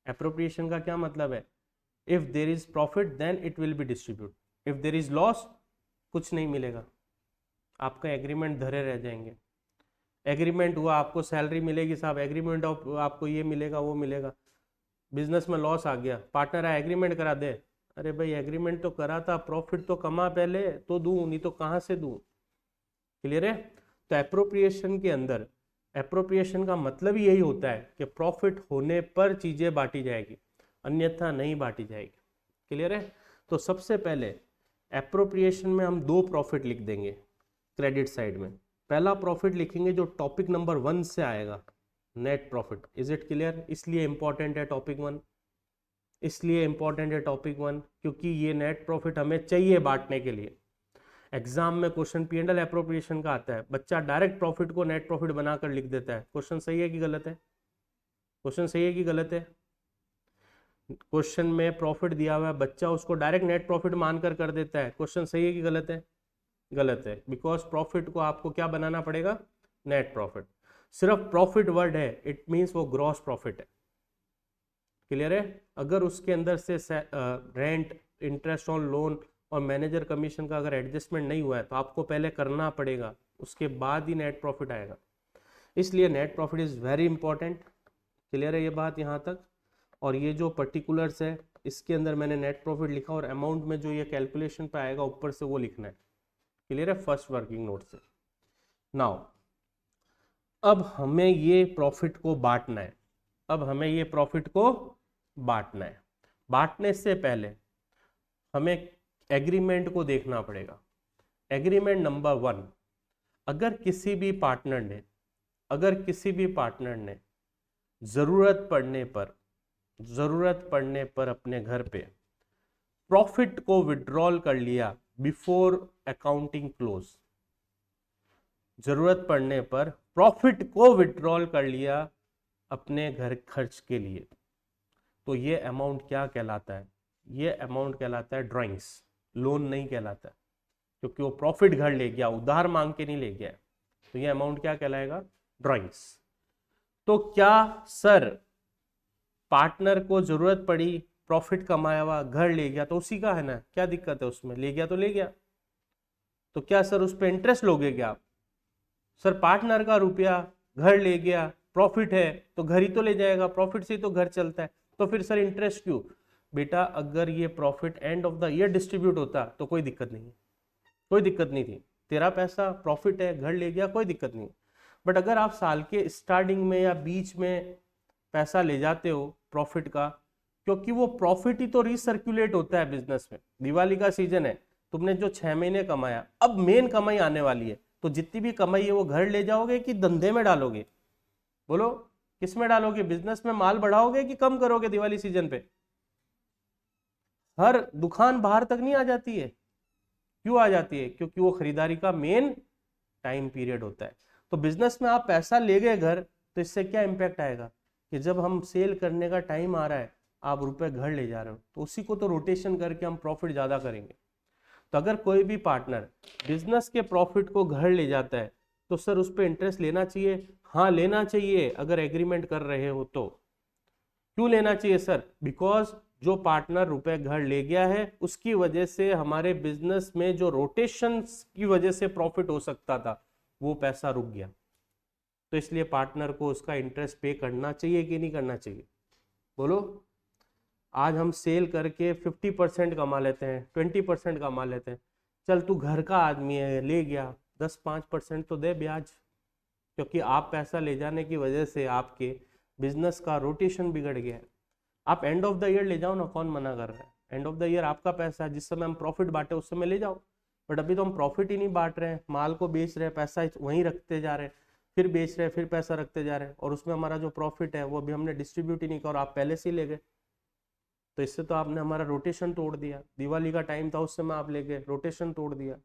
एप्रोप्रिएशन का क्या मतलब है? If there is profit then it will be distribute, if there is loss कुछ नहीं मिलेगा, आपका एग्रीमेंट धरे रह जाएंगे। एग्रीमेंट हुआ आपको सैलरी मिलेगी साहब, एग्रीमेंट आपको ये मिलेगा वो मिलेगा, बिजनेस में लॉस आ गया, पार्टनर आया एग्रीमेंट करा दे, अरे भाई एग्रीमेंट तो करा था, प्रॉफिट तो कमा पहले तो दूं, नहीं तो कहाँ से दूं। क्लियर है? तो एप्रोप्रिएशन के अंदर, एप्रोप्रिएशन का मतलब यही होता है कि प्रॉफिट होने पर चीजें बांटी जाएगी, अन्यथा नहीं बांटी जाएगी। क्लियर है? तो सबसे पहले एप्रोप्रिएशन में हम दो प्रॉफिट लिख देंगे क्रेडिट साइड में। पहला प्रॉफिट लिखेंगे जो टॉपिक नंबर 1 से आएगा, net profit. Is it clear? इसलिए इंपॉर्टेंट है टॉपिक 1, इसलिए इंपॉर्टेंट है टॉपिक 1 क्योंकि ये नेट प्रॉफिट हमें चाहिए बांटने के लिए। एग्जाम में question P and L appropriation का आता है, बच्चा डायरेक्ट प्रॉफिट को नेट प्रॉफिट बनाकर लिख देता है। क्वेश्चन सही है कि गलत है? क्वेश्चन सही है कि गलत है? क्वेश्चन में प्रॉफिट दिया हुआ है, बच्चा उसको डायरेक्ट नेट प्रॉफिट मानकर कर देता है। क्वेश्चन सही है कि गलत है? गलत है, बिकॉज प्रॉफिट को आपको क्या बनाना पड़ेगा? Net profit. सिर्फ प्रॉफिट वर्ड है, इट मीन्स वो ग्रॉस प्रॉफिट है। क्लियर है? अगर उसके अंदर से रेंट, इंटरेस्ट ऑन लोन और मैनेजर कमीशन का अगर एडजस्टमेंट नहीं हुआ है तो आपको पहले करना पड़ेगा, उसके बाद ही नेट प्रॉफिट आएगा। इसलिए net profit is very important. Clear है ये बात यहाँ तक? और ये जो पर्टिकुलर्स है इसके अंदर मैंने नेट प्रॉफिट लिखा और अमाउंट में जो ये कैलकुलेशन पे आएगा ऊपर से वो लिखना है। क्लियर है? फर्स्ट वर्किंग नोट से। नाउ अब हमें ये प्रॉफिट को बांटना है। अब हमें ये प्रॉफिट को बांटना है। बांटने से पहले हमें एग्रीमेंट को देखना पड़ेगा। एग्रीमेंट नंबर 1, अगर किसी भी पार्टनर ने जरूरत पड़ने पर अपने घर पे प्रॉफिट को विड्रॉल कर लिया बिफोर अकाउंटिंग क्लोज, जरूरत पड़ने पर प्रॉफिट को विड्रॉल कर लिया अपने घर खर्च के लिए, तो ये अमाउंट क्या कहलाता है? ये अमाउंट कहलाता है ड्राइंग्स, लोन नहीं कहलाता, क्योंकि वो प्रॉफिट घर ले गया, उधार मांग के नहीं ले गया। तो ये अमाउंट क्या कहलाएगा? ड्राइंग्स। तो क्या सर पार्टनर को जरूरत पड़ी, प्रॉफिट कमाया हुआ घर ले गया तो उसी का है ना, क्या दिक्कत है उसमें? ले गया तो ले गया। तो क्या सर उस पर इंटरेस्ट लोगे क्या आप? सर पार्टनर का रुपया घर ले गया, प्रॉफिट है तो घर ही तो ले जाएगा, प्रॉफिट से ही तो घर चलता है, तो फिर सर इंटरेस्ट क्यों? बेटा अगर ये profit end of the year distribute होता तो कोई दिक्कत नहीं, कोई दिक्कत नहीं थी। तेरा पैसा प्रॉफिट है, घर ले गया, कोई दिक्कत नहीं। बट अगर आप साल के स्टार्टिंग में या बीच में पैसा ले जाते हो प्रॉफिट का, क्योंकि वो प्रॉफिट ही तो रिसर्कुलेट होता है बिजनेस में। दिवाली का सीजन है, तुमने जो 6 महीने कमाया, अब मेन कमाई आने वाली है, तो जितनी भी कमाई है वो घर ले जाओगे कि धंधे में डालोगे? बोलो किस में डालोगे? बिजनेस में माल बढ़ाओगे कि कम करोगे? दिवाली सीजन पे हर दुकान बाहर तक नहीं आ जाती है, क्यों आ जाती है? क्योंकि वो खरीदारी का मेन टाइम पीरियड होता है। तो बिजनेस में आप पैसा ले गए घर, तो इससे क्या इंपैक्ट आएगा कि जब हम सेल करने का टाइम आ रहा है आप रुपए घर ले जा रहे हो, तो उसी को तो रोटेशन करके हम प्रॉफिट ज्यादा करेंगे। तो अगर कोई भी पार्टनर बिजनेस के प्रॉफिट को घर ले जाता है तो सर उस पर इंटरेस्ट लेना चाहिए? हाँ लेना चाहिए, अगर एग्रीमेंट कर रहे हो तो। क्यों लेना चाहिए सर? बिकॉज जो पार्टनर रुपए घर ले गया है उसकी वजह से हमारे बिजनेस में जो रोटेशन की वजह से प्रॉफिट हो सकता था वो पैसा रुक गया, तो इसलिए पार्टनर को उसका इंटरेस्ट पे करना चाहिए कि नहीं करना चाहिए? बोलो। आज हम सेल करके 50% कमा लेते हैं, 20% कमा लेते हैं, चल तू घर का आदमी है, ले गया 10-5% तो दे ब्याज, क्योंकि आप पैसा ले जाने की वजह से आपके बिजनेस का रोटेशन बिगड़ गया है। आप एंड ऑफ द ईयर ले जाओ ना, कौन मना कर रहा है? एंड ऑफ द ईयर आपका पैसा है, जिस समय हम प्रॉफिट बांटे उस समय ले जाओ। बट अभी तो हम प्रॉफिट ही नहीं बांट रहे हैं, माल को बेच रहे हैं, पैसा वहीं रखते जा रहे हैं, फिर बेच रहे हैं, फिर पैसा रखते जा रहे हैं, और उसमें हमारा जो प्रॉफिट है वो अभी हमने डिस्ट्रीब्यूट ही नहीं किया और आप पहले से ही ले गए। तो इससे तो आपने हमारा रोटेशन तोड़ दिया। दिवाली का टाइम था उस समय आप ले गए, रोटेशन तोड़ दिया,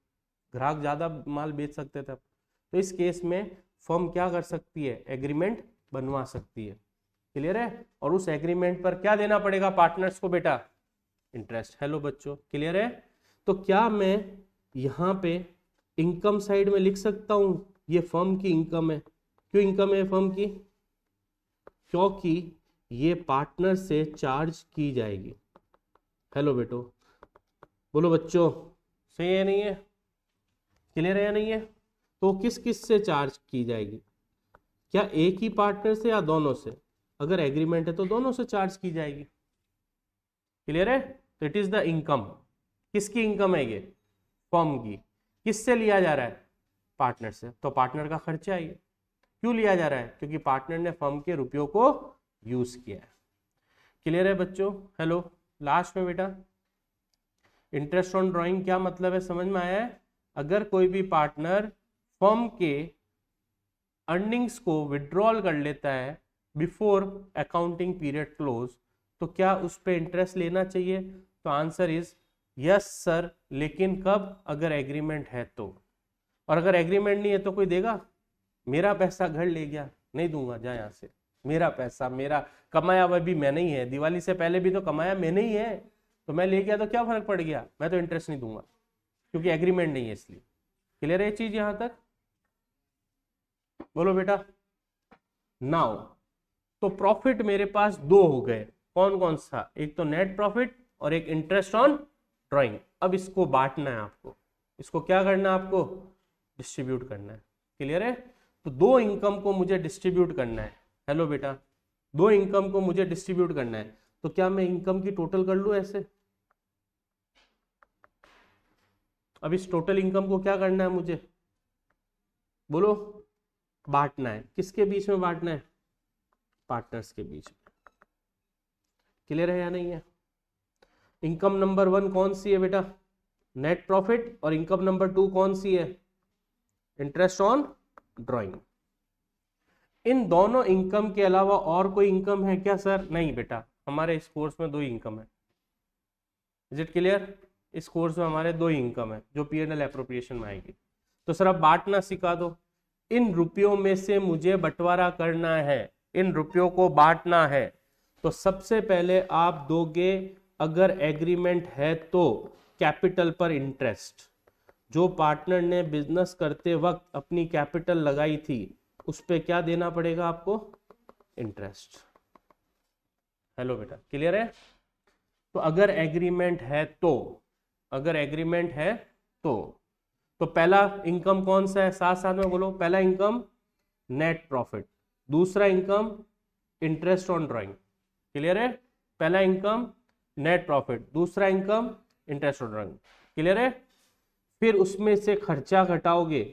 ग्राहक ज्यादा माल बेच सकते थे। तो इस केस में फर्म क्या कर सकती है? एग्रीमेंट बनवा सकती है। क्लियर है? और उस एग्रीमेंट पर क्या देना पड़ेगा पार्टनर्स को? बेटा इंटरेस्ट। हेलो बच्चों, क्लियर है? तो क्या मैं यहाँ पे इनकम साइड में लिख सकता हूं ये फर्म की इनकम है? क्यों इनकम है फर्म की? क्योंकि ये पार्टनर से चार्ज की जाएगी। हेलो बेटो, बोलो बच्चों, सही है नहीं है? क्लियर है या नहीं है? तो किस किस से चार्ज की जाएगी? क्या एक ही पार्टनर से या दोनों से? अगर एग्रीमेंट है तो दोनों से चार्ज की जाएगी। क्लियर है? तो इट इज द इनकम। किसकी इनकम है ये? फर्म की। किससे लिया जा रहा है? पार्टनर से। तो पार्टनर का खर्चा है ये। क्यों लिया जा रहा है? क्योंकि पार्टनर ने फर्म के रुपयों को यूज किया है। क्लियर है बच्चों? हेलो, लास्ट में बेटा इंटरेस्ट ऑन ड्राइंग क्या मतलब है, समझ में आया है? अगर कोई भी पार्टनर फर्म के अर्निंग्स को विड्रॉल कर लेता है बिफोर अकाउंटिंग पीरियड क्लोज, तो क्या उस पर इंटरेस्ट लेना चाहिए? तो आंसर इज यस सर, लेकिन कब? अगर एग्रीमेंट है तो। और अगर एग्रीमेंट नहीं है तो कोई देगा? मेरा पैसा घर ले गया, नहीं दूंगा, जा यहाँ से, मेरा पैसा, मेरा कमाया हुआ भी मैंने ही है, दिवाली से पहले भी तो कमाया मैंने ही है, तो मैं ले गया तो क्या फर्क पड़ गया? मैं तो इंटरेस्ट नहीं दूंगा, क्योंकि एग्रीमेंट नहीं है इसलिए। क्लियर है ये चीज यहां तक? बोलो बेटा। नाउ तो प्रॉफिट मेरे पास दो हो गए, कौन कौन सा? एक तो नेट प्रॉफिट और एक इंटरेस्ट ऑन ड्राइंग। अब इसको बांटना है आपको, इसको क्या करना है आपको, डिस्ट्रीब्यूट करना है। क्लियर है? तो दो इनकम को मुझे डिस्ट्रीब्यूट करना है। हेलो बेटा, दो इनकम को मुझे डिस्ट्रीब्यूट करना है, तो क्या मैं इनकम की टोटल कर लूं ऐसे? अब इस टोटल इनकम को क्या करना है मुझे, बोलो? बांटना है। किसके बीच में बांटना है? पार्टनर्स के बीच में। क्लियर है या नहीं है? इनकम नंबर 1 कौन सी है बेटा? Net profit. और इनकम नंबर 2 कौन सी है? Interest on drawing. इन दोनों इनकम के अलावा और कोई इनकम है क्या सर? नहीं बेटा, हमारे इस कोर्स में 2 इनकम है। Is it clear? इस कोर्स में हमारे 2 इनकम है जो P&L एप्रोप्रिएशन में आएगी। तो सर अब बांटना सिखा दो। इन रुपयों में से मुझे बंटवारा करना है, इन रुपयों को बांटना है। तो सबसे पहले आप दोगे, अगर एग्रीमेंट है तो, कैपिटल पर इंटरेस्ट। जो पार्टनर ने बिजनेस करते वक्त अपनी कैपिटल लगाई थी, उस पे क्या देना पड़ेगा आपको? इंटरेस्ट। हेलो बेटा, क्लियर है? तो अगर एग्रीमेंट है तो, अगर एग्रीमेंट है तो पहला इनकम कौन सा है? साथ साथ में बोलो। पहला इनकम नेट प्रॉफिट, दूसरा income interest on drawing. Clear है? पहला इनकम नेट प्रॉफिट, दूसरा income interest on drawing. Clear है? फिर उसमें से खर्चा घटाओगे।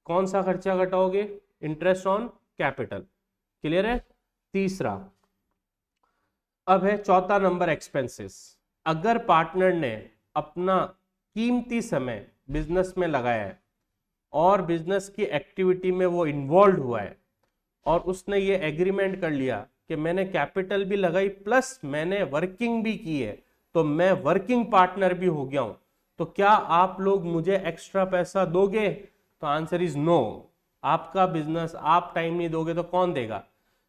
कौन सा खर्चा घटाओगे? Interest on capital. क्लियर है? तीसरा, अब है चौथा नंबर, एक्सपेंसेस। अगर पार्टनर ने अपना कीमती समय बिजनेस में लगाया है और बिजनेस की एक्टिविटी में वो इन्वॉल्व हुआ है और उसने ये एग्रीमेंट कर लिया कि मैंने कैपिटल भी लगाई प्लस मैंने वर्किंग भी की है, तो मैं वर्किंग पार्टनर भी हो गया हूं, तो क्या आप लोग मुझे एक्स्ट्रा पैसा दोगे? तो आंसर इज नो। आपका बिजनेस आप टाइम नहीं दोगे तो कौन देगा?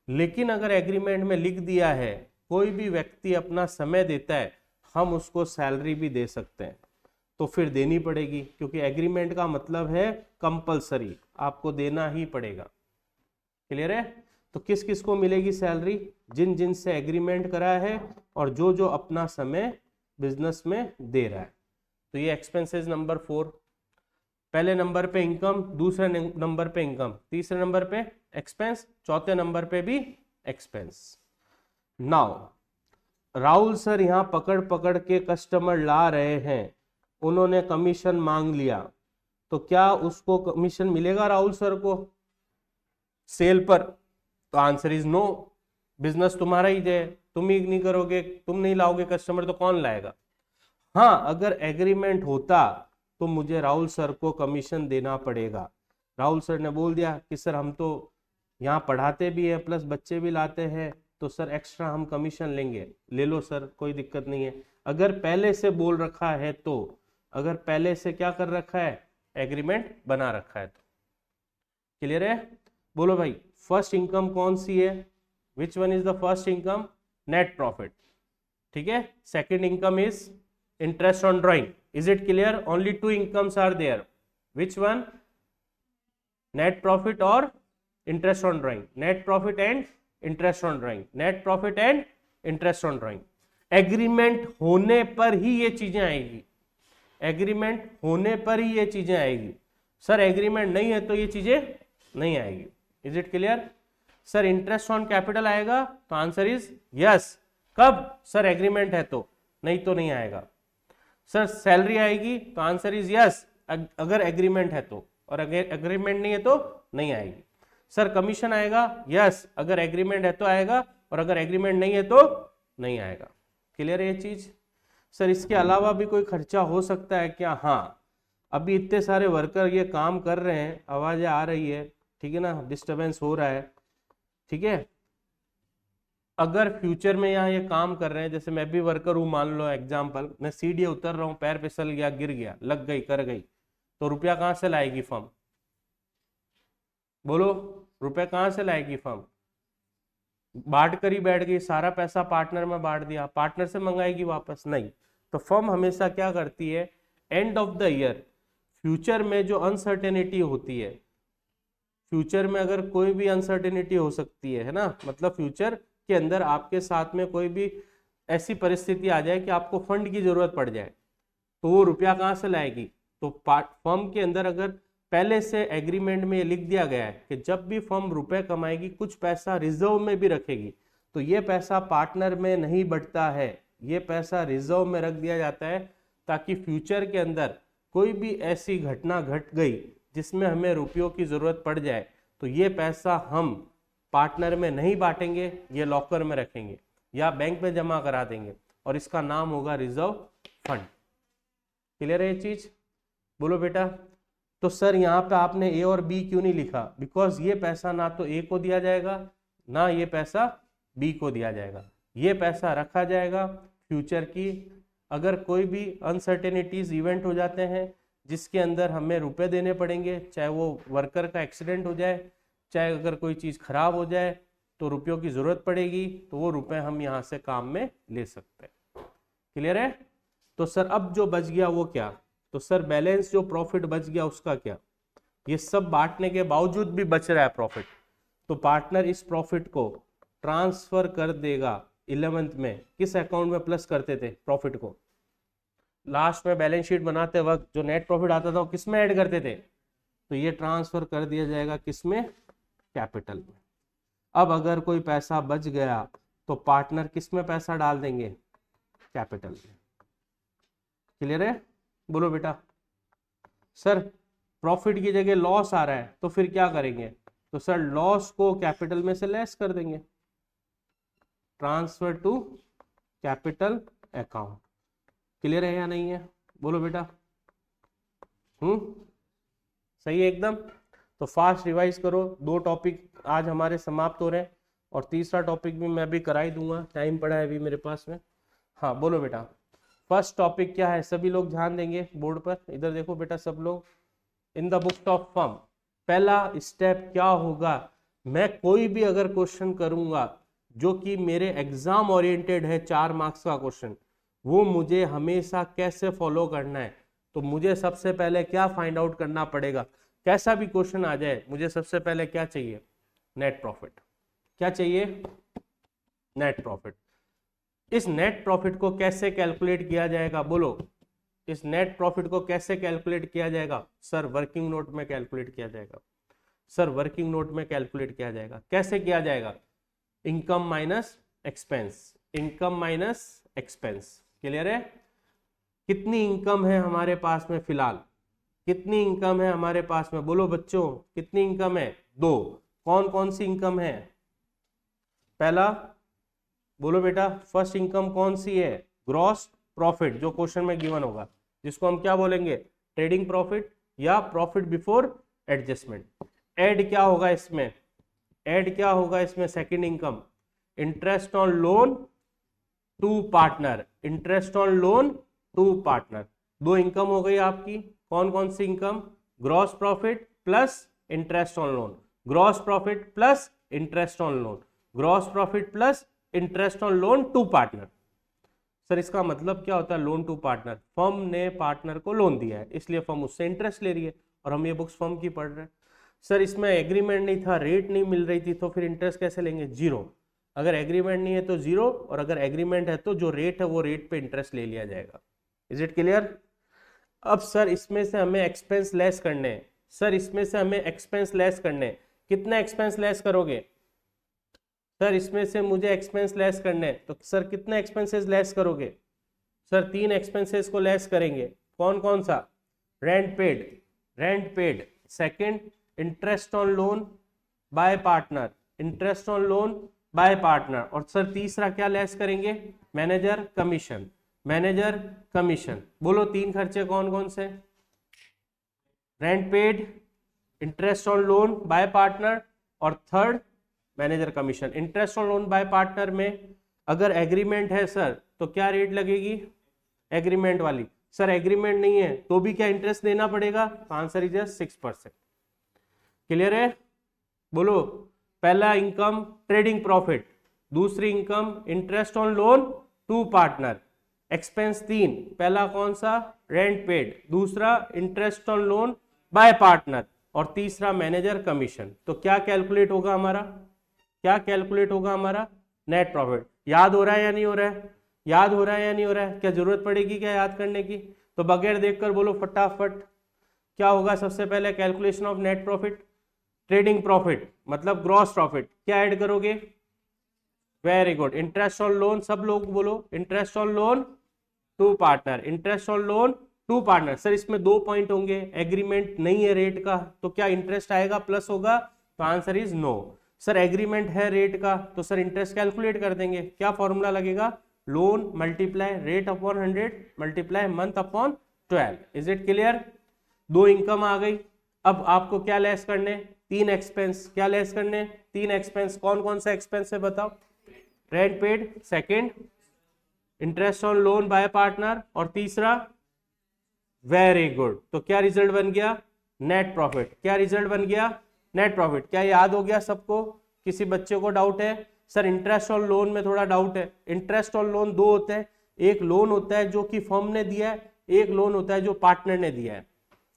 लेकिन अगर एग्रीमेंट में लिख दिया है कोई भी व्यक्ति अपना समय देता है, हम उसको सैलरी भी दे सकते हैं, तो फिर देनी पड़ेगी, क्योंकि एग्रीमेंट का मतलब है कंपलसरी, आपको देना ही पड़ेगा। क्लियर है? तो किस किस को मिलेगी सैलरी? जिन जिन से एग्रीमेंट करा है और जो जो अपना समय बिजनेस में दे रहा है। तो ये एक्सपेंसेस नंबर 4। पहले नंबर पे इनकम, दूसरे नंबर पे इनकम, तीसरे नंबर पे एक्सपेंस, चौथे नंबर पे भी एक्सपेंस। नाउ राहुल सर यहां पकड़ पकड़ के कस्टमर ला रहे हैं, उन्होंने कमीशन मांग लिया, तो क्या उसको कमीशन मिलेगा राहुल सर को सेल पर? तो आंसर इज नो। बिजनेस तुम्हारा ही है, तुम ही नहीं करोगे, तुम नहीं लाओगे कस्टमर तो कौन लाएगा? हाँ, अगर एग्रीमेंट होता तो मुझे राहुल सर को कमीशन देना पड़ेगा। राहुल सर ने बोल दिया कि सर हम तो यहाँ पढ़ाते भी हैं प्लस बच्चे भी लाते हैं, तो सर एक्स्ट्रा हम कमीशन लेंगे, ले लो सर, कोई दिक्कत नहीं है। अगर पहले से बोल रखा है तो, अगर पहले से क्या कर रखा है, एग्रीमेंट बना रखा है तो। क्लियर है? बोलो भाई, फर्स्ट इनकम कौन सी है? Which one is the first income? Net profit. ठीक है? Second income is interest on drawing. Is it clear? Only 2 incomes are there. Which one? Net profit और interest on drawing. Net profit and interest on drawing. Net profit and interest on drawing. Agreement होने पर ही ये चीजें आएगी, agreement होने पर ही ये चीजें आएगी। सर एग्रीमेंट नहीं है तो ये चीजें नहीं आएगी। Is it clear? Sir interest on capital आएगा? तो आंसर इज यस। कब? सर एग्रीमेंट है तो, नहीं तो नहीं आएगा। सर सैलरी आएगी? तो आंसर इज यस, अगर एग्रीमेंट है तो, और अगर एग्रीमेंट नहीं है तो नहीं आएगी। सर कमीशन आएगा? यस, अगर एग्रीमेंट है तो आएगा, और अगर एग्रीमेंट नहीं है तो नहीं आएगा। क्लियर है ये चीज? सर इसके अलावा भी कोई खर्चा हो सकता है क्या? हाँ, अभी इतने सारे वर्कर ये काम कर रहे हैं, आवाजें आ रही है, ठीक है ना, डिस्टरबेंस हो रहा है, ठीक है। अगर फ्यूचर में यहाँ ये काम कर रहे हैं, जैसे मैं भी वर्कर हूँ, मान लो एग्जाम्पल, मैं सीढ़ी उतर रहा हूँ, पैर फिसल गया, गिर गया, लग गई, कर गई, तो रुपया कहाँ से लाएगी फर्म? बोलो, रुपया कहाँ से लाएगी फर्म? बांट कर ही बैठ गई, सारा पैसा पार्टनर में बांट दिया, पार्टनर से मंगाएगी वापस? नहीं। तो फर्म हमेशा क्या करती है, end of the year, future में जो अनसर्टेनिटी होती है, फ्यूचर में अगर कोई भी अनसर्टेनिटी हो सकती है ना, मतलब फ्यूचर के अंदर आपके साथ में कोई भी ऐसी परिस्थिति आ जाए कि आपको फंड की जरूरत पड़ जाए, तो वो रुपया कहाँ से लाएगी? तो फर्म के अंदर अगर पहले से एग्रीमेंट में लिख दिया गया है कि जब भी फर्म रुपए कमाएगी कुछ पैसा रिजर्व में भी रखेगी, तो ये पैसा पार्टनर में नहीं बढ़ता है, ये पैसा रिजर्व में रख दिया जाता है ताकि फ्यूचर के अंदर कोई भी ऐसी घटना घट गई जिसमें हमें रुपयों की जरूरत पड़ जाए तो ये पैसा हम पार्टनर में नहीं बांटेंगे, ये लॉकर में रखेंगे या बैंक में जमा करा देंगे और इसका नाम होगा रिजर्व फंड। क्लियर है ये चीज? बोलो बेटा। तो सर यहाँ पे आपने ए और बी क्यों नहीं लिखा? बिकॉज ये पैसा ना तो ए को दिया जाएगा ना ये पैसा बी को दिया जाएगा, ये पैसा रखा जाएगा फ्यूचर की अगर कोई भी अनसर्टेनिटीज इवेंट हो जाते हैं जिसके अंदर हमें रुपए देने पड़ेंगे, चाहे वो वर्कर का एक्सीडेंट हो जाए, चाहे अगर कोई चीज़ खराब हो जाए तो रुपयों की ज़रूरत पड़ेगी, तो वो रुपए हम यहाँ से काम में ले सकते हैं। क्लियर है? तो सर अब जो बच गया वो क्या? तो सर बैलेंस जो प्रॉफिट बच गया उसका क्या? ये सब बांटने के बावजूद भी बच रहा है प्रॉफिट, तो पार्टनर इस प्रॉफिट को ट्रांसफर कर देगा 11th में। किस अकाउंट में प्लस करते थे प्रॉफिट को? लास्ट में बैलेंस शीट बनाते वक्त जो नेट प्रॉफिट आता था वो किस में ऐड करते थे? तो ये ट्रांसफर कर दिया जाएगा किस में? कैपिटल में। अब अगर कोई पैसा बच गया तो पार्टनर किस में पैसा डाल देंगे? कैपिटल में। क्लियर है? बोलो बेटा। सर प्रॉफिट की जगह लॉस आ रहा है तो फिर क्या करेंगे? तो सर लॉस को कैपिटल में से लेस कर देंगे, transfer to capital account. Clear है या नहीं है? बोलो बेटा। सही है एकदम। तो फास्ट रिवाइज करो, 2 टॉपिक आज हमारे समाप्त हो रहे हैं और तीसरा टॉपिक भी मैं भी करा ही दूंगा, टाइम पड़ा है अभी मेरे पास में। हाँ बोलो बेटा। फर्स्ट टॉपिक क्या है? सभी लोग ध्यान देंगे बोर्ड पर, इधर देखो बेटा सब लोग। In the books of firm पहला स्टेप क्या होगा? मैं कोई भी अगर क्वेश्चन करूंगा जो कि मेरे एग्जाम ओरिएंटेड है, 4 मार्क्स का क्वेश्चन, वो मुझे हमेशा कैसे फॉलो करना है? तो मुझे सबसे पहले क्या फाइंड आउट करना पड़ेगा? कैसा भी क्वेश्चन आ जाए मुझे सबसे पहले क्या चाहिए? Net profit. क्या चाहिए? Net profit. इस नेट प्रॉफिट को कैसे कैलकुलेट किया जाएगा? बोलो, इस नेट प्रॉफिट को कैसे कैलकुलेट किया जाएगा? सर वर्किंग नोट में कैलकुलेट किया जाएगा। सर वर्किंग नोट में कैलकुलेट किया जाएगा। कैसे किया जाएगा? Income minus expense, income minus expense. Clear है? कितनी इनकम है हमारे पास में फिलहाल? कितनी इनकम है हमारे पास में? बोलो बच्चों, कितनी इनकम है? 2। कौन कौन सी इनकम है? पहला बोलो बेटा, फर्स्ट इनकम कौन सी है? ग्रॉस प्रॉफिट, जो क्वेश्चन में गिवन होगा, जिसको हम क्या बोलेंगे? ट्रेडिंग प्रॉफिट या प्रॉफिट बिफोर एडजस्टमेंट। ऐड क्या होगा इसमें? ऐड क्या होगा इसमें? Second income, interest on loan to partner, interest on loan to partner. 2 income हो गई आपकी। कौन कौन सी income? Gross profit plus interest on loan, gross profit plus interest on loan, gross profit plus interest on loan to partner. Sir इसका मतलब क्या होता है लोन टू पार्टनर? फर्म ने पार्टनर को लोन दिया है इसलिए फर्म उससे इंटरेस्ट ले रही है और हम ये बुक्स फर्म की पढ़ रहे हैं। सर इसमें एग्रीमेंट नहीं था, रेट नहीं मिल रही थी, तो फिर इंटरेस्ट कैसे लेंगे? 0। अगर एग्रीमेंट नहीं है तो 0 और अगर एग्रीमेंट है तो जो रेट है वो रेट पे इंटरेस्ट ले लिया जाएगा। Is it clear? अब सर इसमें से हमें एक्सपेंस लेस करने हैं। सर इसमें से हमें एक्सपेंस लेस करने हैं। कितना एक्सपेंस लेस करोगे? सर इसमें से मुझे एक्सपेंस लेस करने हैं, तो सर कितने एक्सपेंसेस लेस करोगे? सर 3 एक्सपेंसेस को लेस करेंगे। कौन कौन सा? Rent paid, rent paid. Second, interest on loan by partner, interest on loan by partner. और सर तीसरा क्या लेस करेंगे? Manager commission, manager commission. बोलो 3 खर्चे कौन कौन से? Rent paid, interest on loan by partner और third manager commission. Interest on loan by partner में अगर एग्रीमेंट है सर तो क्या रेट लगेगी? एग्रीमेंट वाली। सर एग्रीमेंट नहीं है तो भी क्या इंटरेस्ट देना पड़ेगा? Answer is 6%। क्लियर है? बोलो, पहला इनकम ट्रेडिंग प्रॉफिट, दूसरी income interest on loan to partner, expense 3, पहला कौन सा? रेंट पेड, दूसरा interest on loan by partner और तीसरा मैनेजर कमीशन। तो क्या कैलकुलेट होगा हमारा? क्या कैलकुलेट होगा हमारा? Net profit. याद हो रहा है या नहीं हो रहा है? याद हो रहा है या नहीं हो रहा है? क्या जरूरत पड़ेगी क्या याद करने की? तो बगैर देखकर बोलो फटाफट क्या होगा। सबसे पहले calculation of net profit, trading profit मतलब ग्रॉस प्रॉफिट, क्या ऐड करोगे? Very good. Interest on loan, सब लोग बोलो interest on loan to partner, interest on loan to partner. Sir इसमें 2 पॉइंट होंगे, एग्रीमेंट नहीं है रेट का, तो क्या इंटरेस्ट आएगा प्लस होगा? तो answer is no. Sir agreement है रेट का, तो सर इंटरेस्ट कैलकुलेट कर देंगे, क्या फॉर्मूला लगेगा? Loan multiply rate upon 100 multiply month upon 12। Is it clear? 2 income आ गई। अब आपको क्या लेस करने? 3 एक्सपेंस। क्या लेस करने? 3 एक्सपेंस। कौन कौन सा एक्सपेंस है बताओ? Rent paid, second interest on loan by partner, और तीसरा वेरी गुड। तो क्या रिजल्ट बन गया? Net profit. क्या रिजल्ट बन गया? Net profit. क्या याद हो गया सबको? किसी बच्चे को डाउट है? सर इंटरेस्ट ऑन लोन में थोड़ा डाउट है। इंटरेस्ट ऑन लोन 2 होते हैं, एक लोन होता है जो कि फर्म ने दिया है, एक लोन होता है जो पार्टनर ने दिया है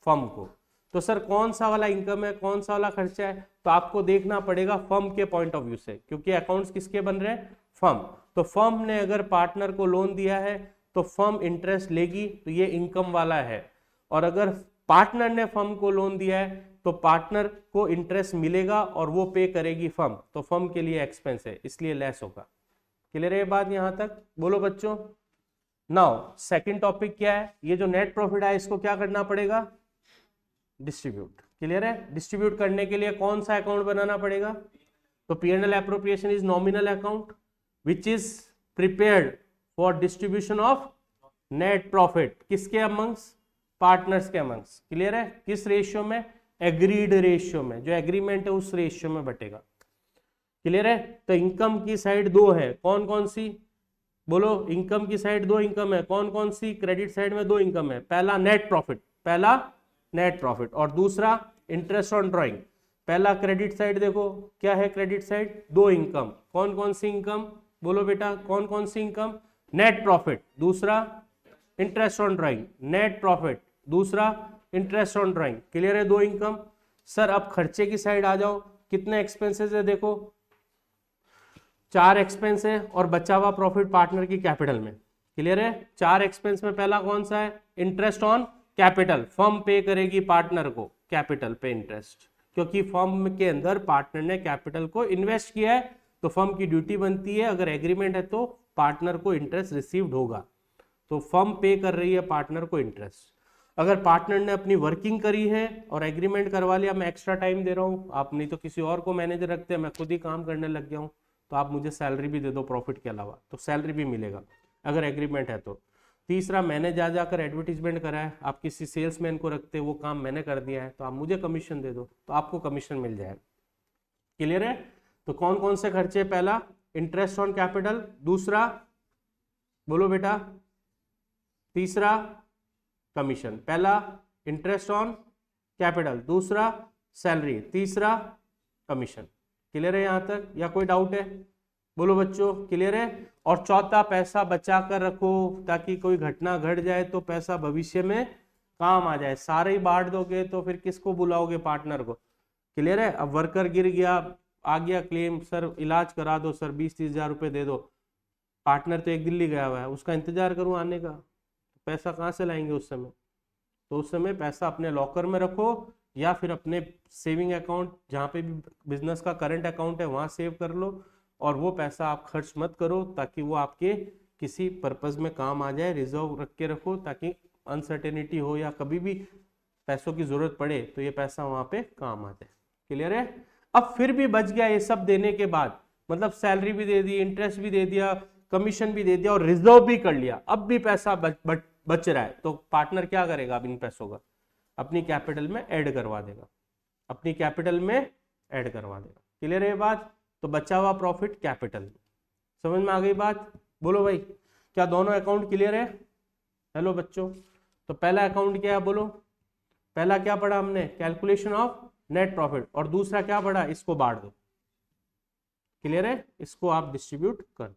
फर्म को। तो सर कौन सा वाला इनकम है, कौन सा वाला खर्चा है? तो आपको देखना पड़ेगा फर्म के पॉइंट ऑफ व्यू से, क्योंकि अकाउंट्स किसके बन रहे हैं? फर्म। तो फर्म ने अगर पार्टनर को लोन दिया है तो फर्म इंटरेस्ट लेगी, तो ये इनकम वाला है। और अगर पार्टनर ने फर्म को लोन दिया है तो पार्टनर को इंटरेस्ट मिलेगा और वो पे करेगी फर्म, तो फर्म के लिए एक्सपेंस है, इसलिए लेस होगा। क्लियर है बात यहां तक? बोलो बच्चों। नाउ सेकंड टॉपिक क्या है? ये जो नेट प्रॉफिट है इसको क्या करना पड़ेगा? डिस्ट्रीब्यूट। क्लियर है? डिस्ट्रीब्यूट करने के लिए कौन सा अकाउंट बनाना पड़ेगा? तो P&L appropriation is nominal account which is prepared for distribution of net profit. किसके अमंग्स? पार्टनर्स के अमंग्स। क्लियर है? किस रेशियो में? एग्रीड रेशियो में, जो एग्रीमेंट है उस रेशियो में बटेगा। क्लियर है? तो इनकम की साइड 2 है, कौन कौन सी? बोलो इनकम की साइड 2 इनकम है, कौन कौन सी? क्रेडिट साइड में 2 इनकम है, पहला नेट प्रॉफिट, पहला नेट प्रॉफिट, और दूसरा इंटरेस्ट ऑन ड्राइंग। पहला क्रेडिट साइड देखो क्या है, क्रेडिट साइड 2 इनकम, कौन कौन सी इनकम? बोलो बेटा कौन कौन सी इनकम? नेट प्रॉफिट, दूसरा interest on drawing, net profit, दूसरा इंटरेस्ट ऑन ड्राइंग। क्लियर है? 2 इनकम। सर अब खर्चे की साइड आ जाओ, कितने एक्सपेंसेस है देखो, 4 एक्सपेंस है और बचा हुआ प्रॉफिट पार्टनर की कैपिटल में। क्लियर है? 4 एक्सपेंस में पहला कौन सा है? इंटरेस्ट ऑन कैपिटल, फर्म पे करेगी पार्टनर को कैपिटल पे इंटरेस्ट, क्योंकि फर्म के अंदर पार्टनर ने कैपिटल को इन्वेस्ट किया है, तो फर्म की ड्यूटी बनती है, अगर एग्रीमेंट है तो पार्टनर को इंटरेस्ट रिसीव्ड होगा, तो फर्म पे कर रही है पार्टनर को इंटरेस्ट। अगर पार्टनर ने अपनी वर्किंग करी है और एग्रीमेंट करवा लिया, मैं एक्स्ट्रा टाइम दे रहा हूँ, आप नहीं तो किसी और को मैनेजर रखते हैं, मैं खुद ही काम करने लग गया हूँ, तो आप मुझे सैलरी भी दे दो प्रॉफिट के अलावा, तो सैलरी भी मिलेगा अगर एग्रीमेंट है तो। तीसरा, मैंने जा जाकर एडवर्टीजमेंट करा है, आप किसी सेल्समैन को रखते, वो काम मैंने कर दिया है, तो आप मुझे कमीशन दे दो, तो आपको कमीशन मिल जाएगा। क्लियर है? तो कौन कौन से खर्चे? पहला इंटरेस्ट ऑन कैपिटल, दूसरा बोलो बेटा, तीसरा कमीशन। पहला इंटरेस्ट ऑन कैपिटल, दूसरा सैलरी, तीसरा कमीशन। क्लियर है यहां तक, या कोई डाउट है? बोलो बच्चों क्लियर है? और चौथा, पैसा बचा कर रखो ताकि कोई घटना घट जाए तो पैसा भविष्य में काम आ जाए। सारे ही बांट दोगे तो फिर किसको बुलाओगे? पार्टनर को। क्लियर है? अब वर्कर गिर गया, आ गया क्लेम, सर इलाज करा दो सर, 20-30 हजार रुपये दे दो। पार्टनर तो एक दिल्ली गया हुआ है, उसका इंतजार करूँ आने का, पैसा कहाँ से लाएंगे उस समय? तो उस समय पैसा अपने लॉकर में रखो या फिर अपने सेविंग अकाउंट, जहाँ पे भी बिजनेस का करंट अकाउंट है वहाँ सेव कर लो, और वो पैसा आप खर्च मत करो, ताकि वो आपके किसी पर्पज में काम आ जाए। रिजर्व रख के रखो ताकि अनसर्टेनिटी हो या कभी भी पैसों की जरूरत पड़े तो ये पैसा वहाँ पे काम आ जाए। क्लियर है? अब फिर भी बच गया ये सब देने के बाद, मतलब सैलरी भी दे दी, इंटरेस्ट भी दे दिया, कमीशन भी दे दिया और रिजर्व भी कर लिया, अब भी पैसा बच रहा है, तो पार्टनर क्या करेगा? अब इन पैसों का अपनी कैपिटल में ऐड करवा देगा, अपनी कैपिटल में ऐड करवा देगा। क्लियर है बात? तो बचा हुआ प्रॉफिट कैपिटल। समझ में आ गई बात? बोलो भाई, क्या दोनों अकाउंट क्लियर है? हेलो बच्चों, तो पहला अकाउंट क्या है बोलो? पहला क्या पढ़ा हमने? कैलकुलेशन ऑफ नेट प्रॉफिट, और दूसरा क्या पढ़ा? इसको बांट दो। क्लियर है? इसको आप डिस्ट्रीब्यूट कर दो।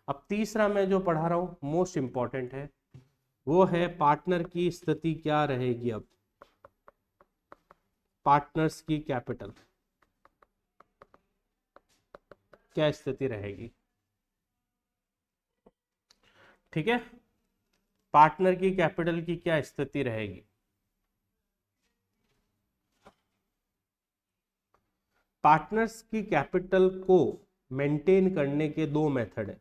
अब तीसरा मैं जो पढ़ा रहा हूं मोस्ट इंपॉर्टेंट है, वो है पार्टनर की स्थिति क्या रहेगी। अब पार्टनर्स की कैपिटल क्या स्थिति रहेगी? ठीक है? पार्टनर की कैपिटल की क्या स्थिति रहेगी? पार्टनर्स की कैपिटल को मेंटेन करने के दो मेथड है।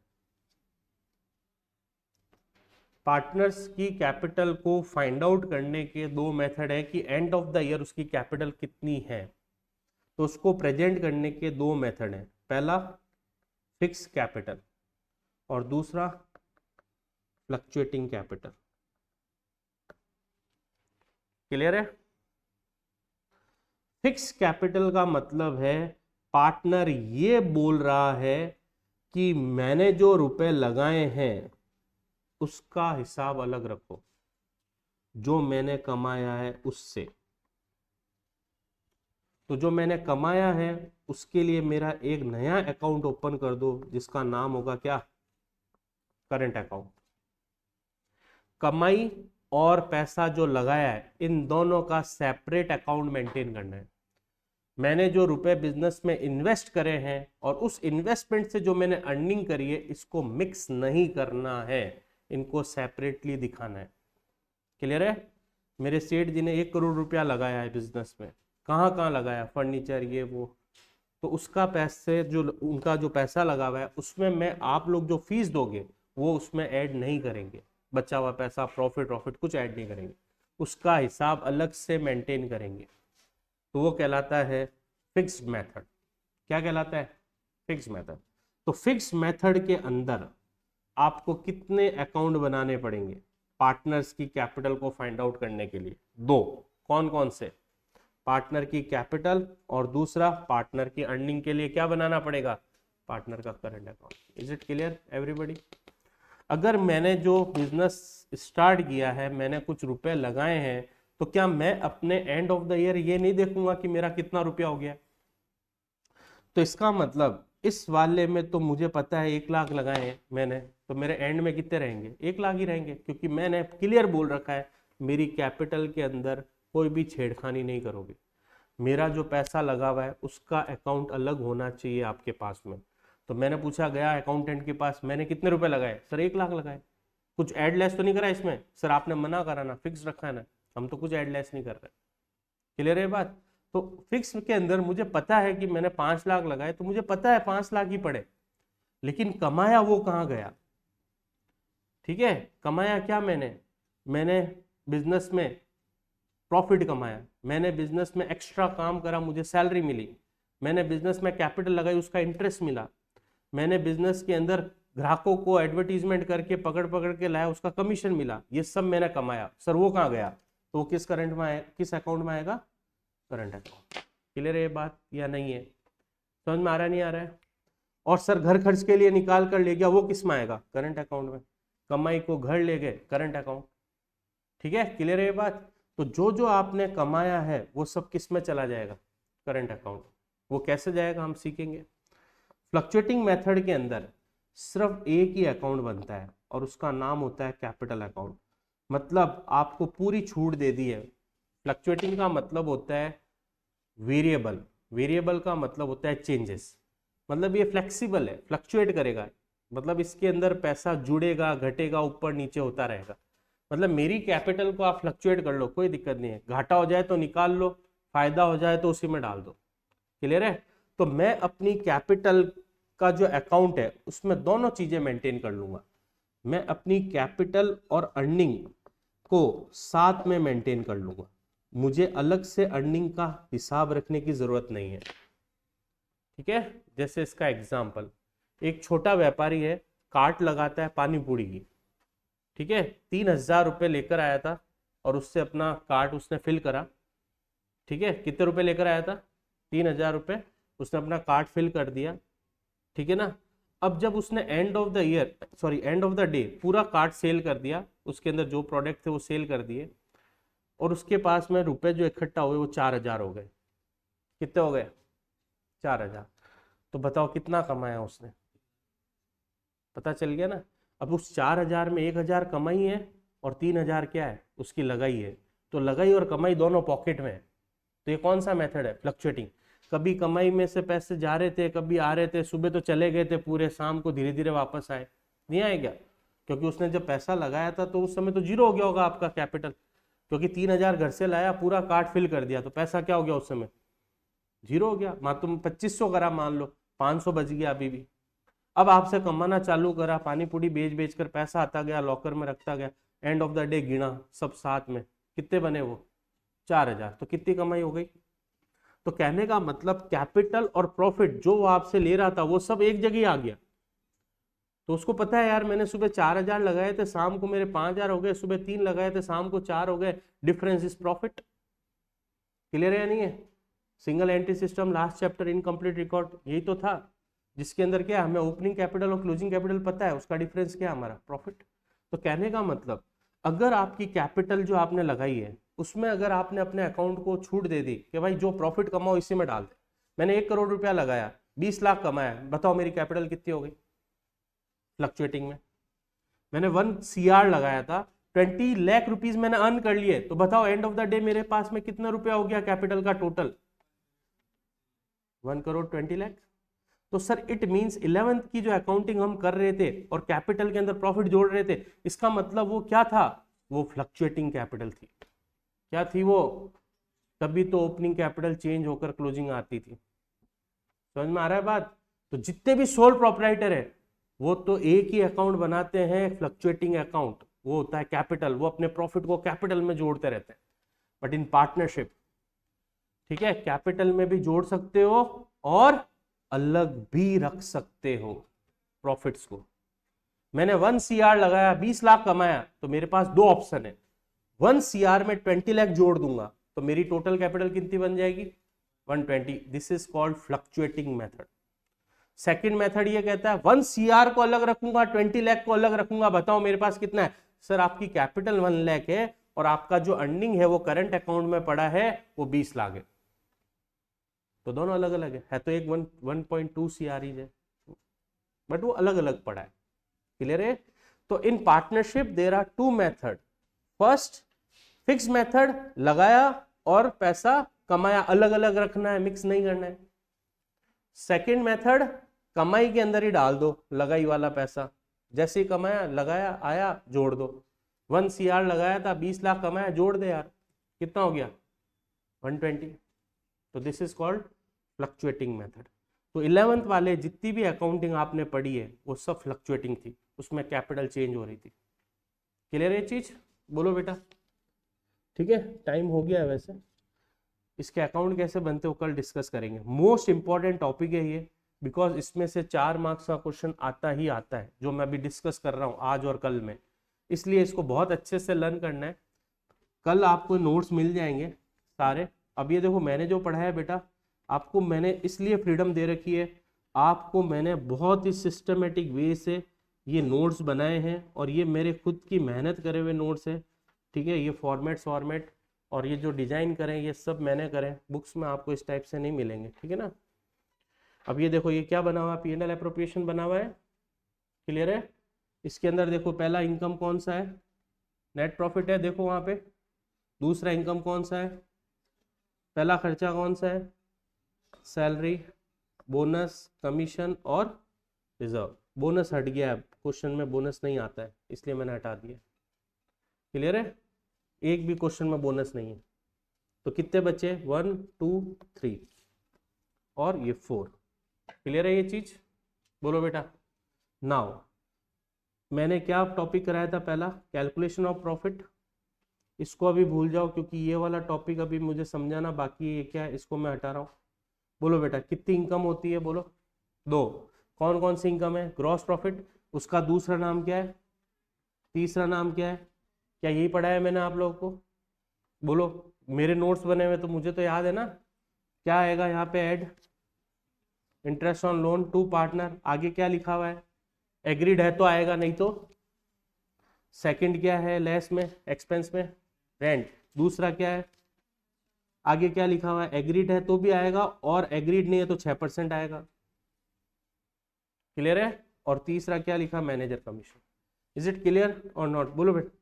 पार्टनर्स की कैपिटल को फाइंड आउट करने के दो मेथड है कि एंड ऑफ द ईयर उसकी कैपिटल कितनी है। तो उसको प्रेजेंट करने के दो मेथड हैं। पहला फिक्स कैपिटल और दूसरा फ्लक्चुएटिंग कैपिटल। क्लियर है? फिक्स कैपिटल का मतलब है पार्टनर ये बोल रहा है कि मैंने जो रुपए लगाए हैं उसका हिसाब अलग रखो, जो मैंने कमाया है उससे। तो जो मैंने कमाया है उसके लिए मेरा एक नया अकाउंट ओपन कर दो जिसका नाम होगा क्या? Current account. कमाई और पैसा जो लगाया है इन दोनों का सेपरेट अकाउंट मेंटेन करना है। मैंने जो रुपए बिजनेस में इन्वेस्ट करे हैं और उस इन्वेस्टमेंट से जो मैंने अर्निंग करी है इसको मिक्स नहीं करना है, इनको सेपरेटली दिखाना है। क्लियर है? मेरे सेठ जी ने 1 करोड़ रुपया लगाया है बिजनेस में, कहाँ कहाँ लगाया? फर्नीचर ये वो। तो उसका पैसे जो उनका जो पैसा लगा हुआ है उसमें मैं आप लोग जो फीस दोगे वो उसमें ऐड नहीं करेंगे, बचा हुआ पैसा प्रॉफिट कुछ ऐड नहीं करेंगे, उसका हिसाब अलग से मेंटेन करेंगे। तो वो कहलाता है फिक्स्ड मेथड। क्या कहलाता है? Fixed method. तो फिक्स्ड मेथड के अंदर आपको कितने अकाउंट बनाने पड़ेंगे पार्टनर्स की कैपिटल को फाइंड आउट करने के लिए? दो। कौन कौन से? पार्टनर की कैपिटल और दूसरा पार्टनर की अर्निंग के लिए क्या बनाना पड़ेगा? पार्टनर का current account. Is it clear everybody? अगर मैंने जो बिजनेस स्टार्ट किया है, मैंने कुछ रुपए लगाए हैं, तो क्या मैं अपने एंड ऑफ द ईयर ये नहीं देखूंगा कि मेरा कितना रुपया हो गया? तो इसका मतलब इस वाले में तो मुझे पता है 1 लाख लगाए हैं मैंने, तो मेरे एंड में कितने रहेंगे? 1 लाख ही रहेंगे, क्योंकि मैंने क्लियर बोल रखा है मेरी कैपिटल के अंदर कोई भी छेड़खानी नहीं करोगे। मेरा जो पैसा लगा हुआ है उसका अकाउंट अलग होना चाहिए आपके पास में। तो मैंने पूछा, गया अकाउंटेंट के पास, मैंने कितने रुपए लगाए? सर 1 लाख लगाए। कुछ ऐड लेस तो नहीं करा इसमें? सर आपने मना करा ना, फिक्स रखा है ना, हम तो कुछ ऐड लेस नहीं कर रहे। क्लियर है बात? तो फिक्स के अंदर मुझे पता है कि मैंने 5 लाख लगाए, तो मुझे पता है 5 लाख ही पड़े, लेकिन कमाया वो कहाँ गया? ठीक है, कमाया क्या मैंने बिजनेस में प्रॉफिट कमाया, मैंने बिजनेस में एक्स्ट्रा काम करा, मुझे सैलरी मिली, मैंने बिजनेस में कैपिटल लगाई, उसका इंटरेस्ट मिला, मैंने बिजनेस के अंदर ग्राहकों को एडवर्टीजमेंट करके पकड़ पकड़ के लाया, उसका कमीशन मिला, ये सब मैंने कमाया। सर वो कहाँ गया? तो वो किस करंट में आएगा, किस अकाउंट में आएगा? Current account. क्लियर है ये बात या नहीं है? समझ में आ रहा है नहीं आ रहा है? और सर घर खर्च के लिए निकाल कर ले गया, वो किस में आएगा? करंट अकाउंट में। कमाई को घर ले गए, करंट अकाउंट। ठीक है, क्लियर है ये बात? तो जो जो आपने कमाया है वो सब किस में चला जाएगा? Current account. वो कैसे जाएगा हम सीखेंगे। फ्लक्चुएटिंग मेथड के अंदर सिर्फ एक ही अकाउंट बनता है और उसका नाम होता है कैपिटल अकाउंट। मतलब आपको पूरी छूट दे दी है। फ्लक्चुएटिंग का मतलब होता है वेरिएबल, वेरिएबल का मतलब होता है चेंजेस, मतलब ये फ्लेक्सिबल है, फ्लक्चुएट करेगा, मतलब इसके अंदर पैसा जुड़ेगा घटेगा ऊपर नीचे होता रहेगा। मतलब मेरी कैपिटल को आप फ्लक्चुएट कर लो, कोई दिक्कत नहीं है, घाटा हो जाए तो निकाल लो, फायदा हो जाए तो उसी में डाल दो। क्लियर है? तो मैं अपनी कैपिटल का जो अकाउंट है उसमें दोनों चीजें मेंटेन कर लूंगा। मैं अपनी कैपिटल और अर्निंग को साथ में मेंटेन कर लूंगा, मुझे अलग से अर्निंग का हिसाब रखने की जरूरत नहीं है। ठीक है, जैसे इसका एग्जांपल, एक छोटा व्यापारी है, कार्ट लगाता है पानी पूरी की। ठीक है, 3,000 रुपये लेकर आया था और उससे अपना कार्ट उसने फिल करा। ठीक है, कितने रुपए लेकर आया था? 3,000 रुपये। उसने अपना कार्ट फिल कर दिया। ठीक है ना? अब जब उसने end of the year, sorry end of the day पूरा कार्ट सेल कर दिया, उसके अंदर जो प्रोडक्ट थे वो सेल कर दिए, और उसके पास में रुपए जो इकट्ठा हुए वो 4,000 हो गए। कितने हो गए? 4,000। तो बताओ कितना कमाया उसने? पता चल गया ना? अब उस 4,000 में 1,000 कमाई है और 3,000 क्या है? उसकी लगाई है। तो लगाई और कमाई दोनों पॉकेट में है। तो ये कौन सा मेथड है? फ्लक्चुएटिंग। कभी कमाई में से पैसे जा रहे थे, कभी आ रहे थे, सुबह तो चले गए थे पूरे, शाम को धीरे धीरे वापस आए, नहीं आए क्या? क्योंकि उसने जब पैसा लगाया था तो उस समय तो जीरो हो गया होगा आपका कैपिटल, क्योंकि 3,000 घर से लाया, पूरा कार्ड फिल कर दिया, तो पैसा क्या हो गया उस समय, जीरो हो गया। मान तुम 2500 करा, मान लो 500 बच गया अभी भी। अब आपसे कमाना चालू करा, पानी पूरी बेच बेच कर पैसा आता गया, लॉकर में रखता गया, एंड ऑफ द डे गिना सब साथ में, कितने बने वो, 4,000, तो कितनी कमाई हो गई। तो कहने का मतलब कैपिटल और प्रॉफिट जो वो आपसे ले रहा था वो सब एक जगह आ गया। तो उसको पता है यार मैंने सुबह 4,000 लगाए थे, शाम को मेरे 5,000 हो गए, सुबह 3 लगाए थे, शाम को 4 हो गए, डिफरेंस इज प्रॉफिट। क्लियर है या नहीं है। Single entry system, last chapter, incomplete record, यही तो था जिसके अंदर क्या हमें ओपनिंग कैपिटल और क्लोजिंग कैपिटल पता है, उसका डिफरेंस क्या हमारा, प्रॉफिट। तो कहने का मतलब अगर आपकी कैपिटल जो आपने लगाई है उसमें अगर आपने अपने अकाउंट को छूट दे दी कि भाई जो प्रॉफिट कमाओ इसी में डाल दे, मैंने 1 करोड़ रुपया लगाया, 20 लाख कमाया, बताओ मेरी कैपिटल कितनी हो गई फ्लक्चुएटिंग में। मैंने 1 CR लगाया था, 20 लाख रुपीज मैंने अर्न कर लिए, तो बताओ एंड ऑफ द डे मेरे पास में कितना रुपया हो गया कैपिटल का टोटल, 1 करोड़ 20 लाख। तो सर इट मींस 11th की जो अकाउंटिंग हम कर रहे थे और कैपिटल के अंदर प्रॉफिट जोड़ रहे थे, इसका मतलब वो क्या था, वो फ्लक्चुएटिंग कैपिटल थी। क्या थी वो, तभी तो ओपनिंग कैपिटल चेंज होकर क्लोजिंग आती थी। समझ में आ रहा है बात। तो जितने भी सोल प्रोप्राइटर है वो तो एक ही अकाउंट बनाते हैं, फ्लक्चुएटिंग अकाउंट, वो होता है कैपिटल, वो अपने प्रॉफिट को कैपिटल में जोड़ते रहते हैं। बट इन पार्टनरशिप, ठीक है, कैपिटल में भी जोड़ सकते हो और अलग भी रख सकते हो प्रॉफिट्स को। मैंने 1 CR लगाया, 20 लाख कमाया, तो मेरे पास 2 ऑप्शन है, 1 CR में 20 लाख जोड़ दूंगा तो मेरी टोटल कैपिटल कितनी बन जाएगी, 120। This is called fluctuating method. Second method ये कहता है 1 CR को अलग रखूंगा, 20 लाख को अलग रखूंगा, बताओ मेरे पास कितना है। सर आपकी कैपिटल 1 लाख है और आपका जो अर्निंग है वो करंट अकाउंट में पड़ा है वो 20 लाख है, तो दोनों अलग अलग है तो एक 1.2 CR है, बट वो अलग अलग पड़ा है। क्लियर है। तो in partnership there are 2 method. First fix method, लगाया और पैसा कमाया, अलग अलग रखना है, मिक्स नहीं करना है। सेकंड मेथड, कमाई के अंदर ही डाल दो लगाई वाला पैसा, जैसे ही कमाया लगाया आया जोड़ दो। 1 CR लगाया था, 20 लाख कमाया, जोड़ दे यार, कितना हो गया 120। तो this is called fluctuating method. तो 11th वाले जितनी भी अकाउंटिंग आपने पढ़ी है वो सब फ्लक्चुएटिंग थी, उसमें कैपिटल चेंज हो रही थी। क्लियर है चीज, बोलो बेटा। ठीक है, टाइम हो गया है वैसे। इसके अकाउंट कैसे बनते हो कल डिस्कस करेंगे। मोस्ट इंपॉर्टेंट टॉपिक है ये, बिकॉज इसमें से 4 मार्क्स का क्वेश्चन आता ही आता है जो मैं अभी डिस्कस कर रहा हूँ आज और कल में, इसलिए इसको बहुत अच्छे से लर्न करना है। कल आपको नोट्स मिल जाएंगे सारे। अब ये देखो मैंने जो पढ़ा है बेटा, आपको मैंने इसलिए फ्रीडम दे रखी है, आपको मैंने बहुत ही सिस्टमेटिक वे से ये नोट्स बनाए हैं और ये मेरे खुद की मेहनत करे हुए नोट्स हैं। ठीक है, ये फॉर्मेट और ये जो डिजाइन करें ये सब मैंने करें, बुक्स में आपको इस टाइप से नहीं मिलेंगे। ठीक है ना। अब ये देखो ये क्या बना हुआ है, P&L एप्रोप्रिएशन बना हुआ है। क्लियर है। इसके अंदर देखो पहला इनकम कौन सा है, नेट प्रॉफिट है, देखो वहां पे। दूसरा इनकम कौन सा है, पहला खर्चा कौन सा है, सैलरी, बोनस, कमीशन और रिजर्व। बोनस हट गया है, क्वेश्चन में बोनस नहीं आता है इसलिए मैंने हटा दिया। क्लियर है, एक भी क्वेश्चन में बोनस नहीं है। तो कितने बचे, 1 2 3 और ये 4। क्लियर है ये चीज, बोलो बेटा। नाउ मैंने क्या टॉपिक कराया था पहला, कैलकुलेशन ऑफ प्रॉफिट। इसको अभी भूल जाओ क्योंकि ये वाला टॉपिक अभी मुझे समझाना बाकी है, क्या है इसको मैं हटा रहा हूँ। बोलो बेटा कितनी इनकम होती है, बोलो 2। कौन कौन सी इनकम है, ग्रॉस प्रॉफिट, उसका दूसरा नाम क्या है, तीसरा नाम क्या है, क्या यही पढ़ा है मैंने आप लोगों को, बोलो। मेरे नोट्स बने हुए तो मुझे तो याद है ना। क्या आएगा यहाँ पे, add interest on loan to partner, आगे क्या लिखा हुआ है, एग्रीड है तो आएगा, नहीं तो। सेकंड क्या है लेस में, एक्सपेंस में, रेंट। दूसरा क्या है, आगे क्या लिखा हुआ है, एग्रीड है तो भी आएगा और एग्रीड नहीं है तो 6% आएगा। क्लियर है। और तीसरा क्या लिखा, manager commission. Is it clear और नॉट, बोलो बेटा।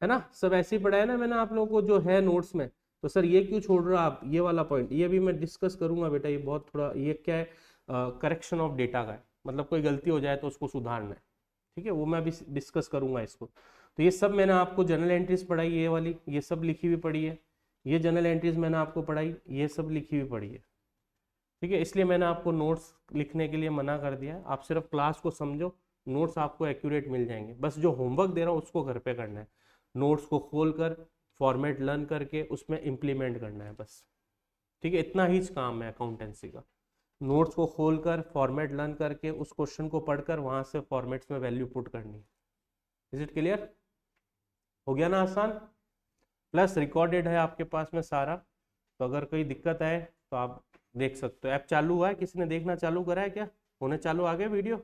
है ना, सब ऐसे ही पढ़ा है ना मैंने आप लोगों को जो है नोट्स में। तो सर ये क्यों छोड़ रहे हो आप, ये वाला पॉइंट ये भी मैं डिस्कस करूंगा बेटा। ये बहुत थोड़ा ये क्या है, करेक्शन ऑफ डेटा का है, मतलब कोई गलती हो जाए तो उसको सुधारना है। ठीक है, वो मैं अभी डिस्कस करूंगा इसको। तो ये सब मैंने आपको जर्नल एंट्रीज पढ़ाई, ये वाली ये सब लिखी हुई पड़ी है, ये जर्नल एंट्रीज मैंने आपको पढ़ाई, ये सब लिखी हुई पड़ी है। ठीक है, इसलिए मैंने आपको नोट्स लिखने के लिए मना कर दिया है। आप सिर्फ क्लास को समझो, नोट्स आपको एक्यूरेट मिल जाएंगे। बस जो होमवर्क दे रहा हूँ उसको घर पे करना है, नोट्स को खोल कर फॉर्मेट लर्न करके उसमें इम्प्लीमेंट करना है बस। ठीक है, इतना ही काम है अकाउंटेंसी का। नोट्स को खोलकर फॉर्मेट लर्न करके उस क्वेश्चन को पढ़कर वहां से फॉर्मेट्स में वैल्यू पुट करनी है। Is it clear? हो गया ना आसान? प्लस रिकॉर्डेड है आपके पास में सारा, तो अगर कोई दिक्कत आए तो आप देख सकते हो। ऐप चालू हुआ है, किसी ने देखना चालू करा है क्या? होने चालू आ गया वीडियो?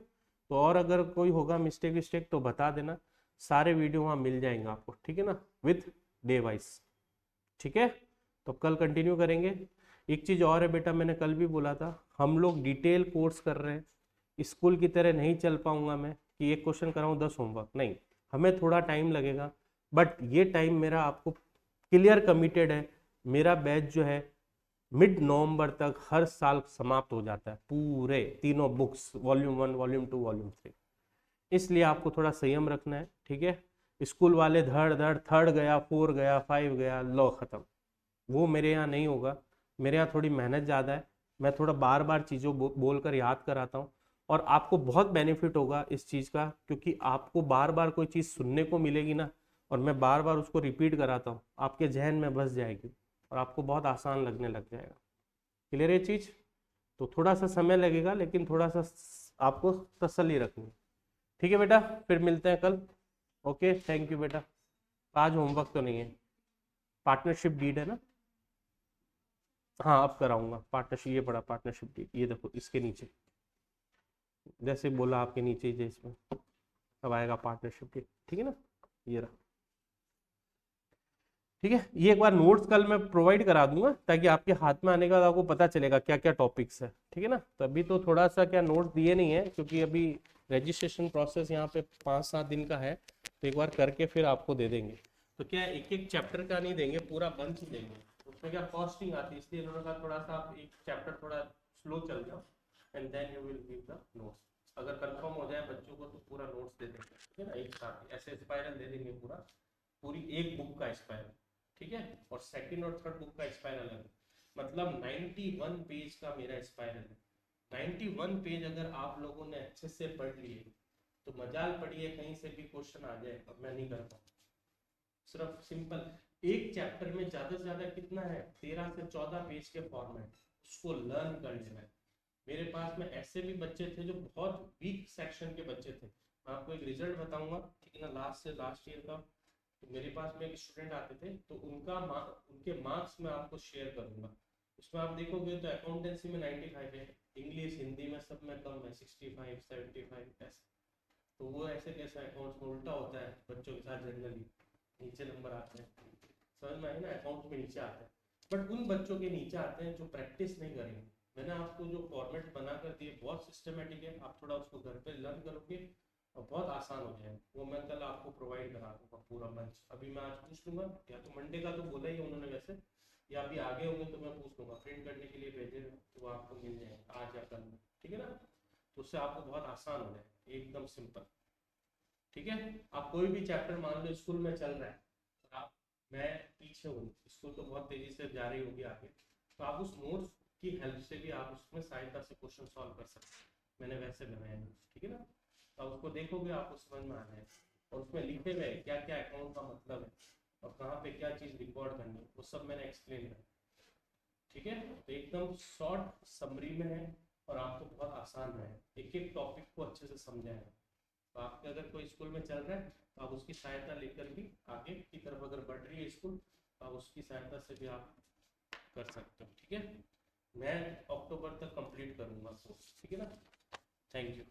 तो और अगर कोई होगा मिस्टेक विस्टेक तो बता देना, सारे वीडियो वहाँ मिल जाएंगे आपको। ठीक है ना, विथ डे वाइज। ठीक है, तो कल कंटिन्यू करेंगे। एक चीज़ और है बेटा, मैंने कल भी बोला था, हम लोग डिटेल कोर्स कर रहे हैं। स्कूल की तरह नहीं चल पाऊंगा मैं कि एक क्वेश्चन कराऊँ 10 होमवर्क, नहीं, हमें थोड़ा टाइम लगेगा। बट ये टाइम मेरा आपको क्लियर कमिटेड है। मेरा बैच जो है मिड नवंबर तक हर साल समाप्त हो जाता है, पूरे तीनों बुक्स, वॉल्यूम 1, वॉल्यूम 2, वॉल्यूम 3। इसलिए आपको थोड़ा संयम रखना है। ठीक है, स्कूल वाले धड़ धड़, थर्ड गया, 4 गया, 5 गया, लो खत्म, वो मेरे यहाँ नहीं होगा। मेरे यहाँ थोड़ी मेहनत ज़्यादा है, मैं थोड़ा बार बार चीज़ों बोल कर याद कराता हूँ। और आपको बहुत बेनिफिट होगा इस चीज़ का, क्योंकि आपको बार बार कोई चीज़ सुनने को मिलेगी ना, और मैं बार बार उसको रिपीट कराता हूँ, आपके जहन में बस जाएगी और आपको बहुत आसान लगने लग जाएगा। क्लियर है चीज़? तो थोड़ा सा समय लगेगा, लेकिन थोड़ा सा आपको तसल्ली रखनी है। ठीक है बेटा, फिर मिलते हैं कल। ओके, थैंक यू बेटा। आज होमवर्क तो नहीं है, पार्टनरशिप डीड है ना? हाँ, अब कराऊंगा पार्टनरशिप। ये पड़ा पार्टनरशिप डीड, ये देखो इसके नीचे, जैसे बोला आपके नीचे ही इसमें अब आएगा पार्टनरशिप डीड। ठीक है ना, ये रहा। ठीक है, ये एक बार नोट्स कल मैं प्रोवाइड करा दूंगा, ताकि आपके हाथ में आने के बाद आपको पता चलेगा क्या क्या टॉपिक्स है। ठीक है ना, तो अभी तो थोड़ा सा क्या नोट्स दिए नहीं है, क्योंकि अभी रजिस्ट्रेशन प्रोसेस यहाँ पे 5-7 दिन का है, तो एक बार करके फिर आपको दे देंगे। तो क्या एक एक चैप्टर का नहीं देंगे, पूरा बंच देंगे, उसमें क्या कॉस्टिंग आती है, इसलिए इन्होंने कहा थोड़ा सा आप एक चैप्टर थोड़ा स्लो चल जाओ, and then you will give the notes. अगर कंफर्म हो जाए बच्चों को तो पूरा नोट्स दे देंगे। ठीक है ना, एक साथ ऐसे स्पाइरल दे देंगे, पूरा पूरी एक बुक का स्पाइरल। ठीक है, और सेकंड और थर्ड बुक का स्पाइरल है, मतलब 91 पेज का मेरा स्पाइरल है। 91 पेज अगर आप लोगों ने अच्छे से पढ़ लिए तो मजाल पड़िए कहीं से भी क्वेश्चन आ जाए, अब मैं नहीं कर पाऊँ। सिर्फ सिंपल एक चैप्टर में ज्यादा से ज्यादा कितना है, 13 से 14 पेज के फॉर्मेट, उसको लर्न कर लेना है। मेरे पास में ऐसे भी बच्चे थे जो बहुत वीक सेक्शन के बच्चे थे। मैं आपको एक रिजल्ट बताऊंगा, ठीक है ना, लास्ट से लास्ट ईयर का। तो मेरे पास में एक स्टूडेंट आते थे, तो उनके मार्क्स मैं आपको शेयर करूंगा। उसमें आप देखोगे तो अकाउंटेंसी में 95 है, इंग्लिश हिंदी में सब में कम है, 65 75 ऐसे। तो वो ऐसे कैसे अकाउंट्स में उल्टा होता है बच्चों के साथ, जनरली नीचे नंबर आते हैं। समझ में आई ना, अकाउंट्स में नीचे आते हैं। बट उन बच्चों के नीचे आते हैं जो प्रैक्टिस नहीं करेंगे। मैंने आपको जो फॉर्मेट बना कर दिए बहुत सिस्टमेटिक है, आप थोड़ा उसको घर पे लर्न करोगे और बहुत आसान हो जाएगा। वो मैं कल आपको प्रोवाइड करा दूंगा पूरा मंच। अभी मैं आज पूछ लूंगा, या तो मंडे का तो बोला ही उन्होंने वैसे, या अभी आगे होंगे तो मैं पूछ लूंगा, प्रिंट करने के लिए भेजे तो वो आपको मिल जाएगा आज या कल में। ठीक है ना, तो उससे आपको बहुत आसान हो जाए, एकदम सिंपल। ठीक है, आप कोई भी चैप्टर मान लो स्कूल में चल रहा है, आप, मैं पीछे हूँ, स्कूल तो बहुत तेजी से जा रही होगी आगे, तो आप उस नोट्स की हेल्प से भी आप उसमें सहायता से क्वेश्चन सॉल्व कर सकते हैं। मैंने वैसे बनाया नोट्स। ठीक है ना, तो आप उसको देखोगे आपको समझ में आ जाएगा, और उसमें लिखे हुए क्या क्या अकाउंट का मतलब है और कहाँ पे क्या चीज़ रिकॉर्ड करनी है, वो सब मैंने एक्सप्लेन किया। ठीक है, तो एकदम शॉर्ट समरी में है और आपको बहुत आसान है, एक एक टॉपिक को अच्छे से समझाएगा। तो आपके अगर कोई स्कूल में चल रहा है तो आप उसकी सहायता लेकर भी आगे की तरफ अगर बढ़ रही है स्कूल, तो आप उसकी सहायता से भी आप कर सकते हो। ठीक है, मैं अक्टूबर तक कंप्लीट करूंगा कोर्स। ठीक है ना, थैंक यू।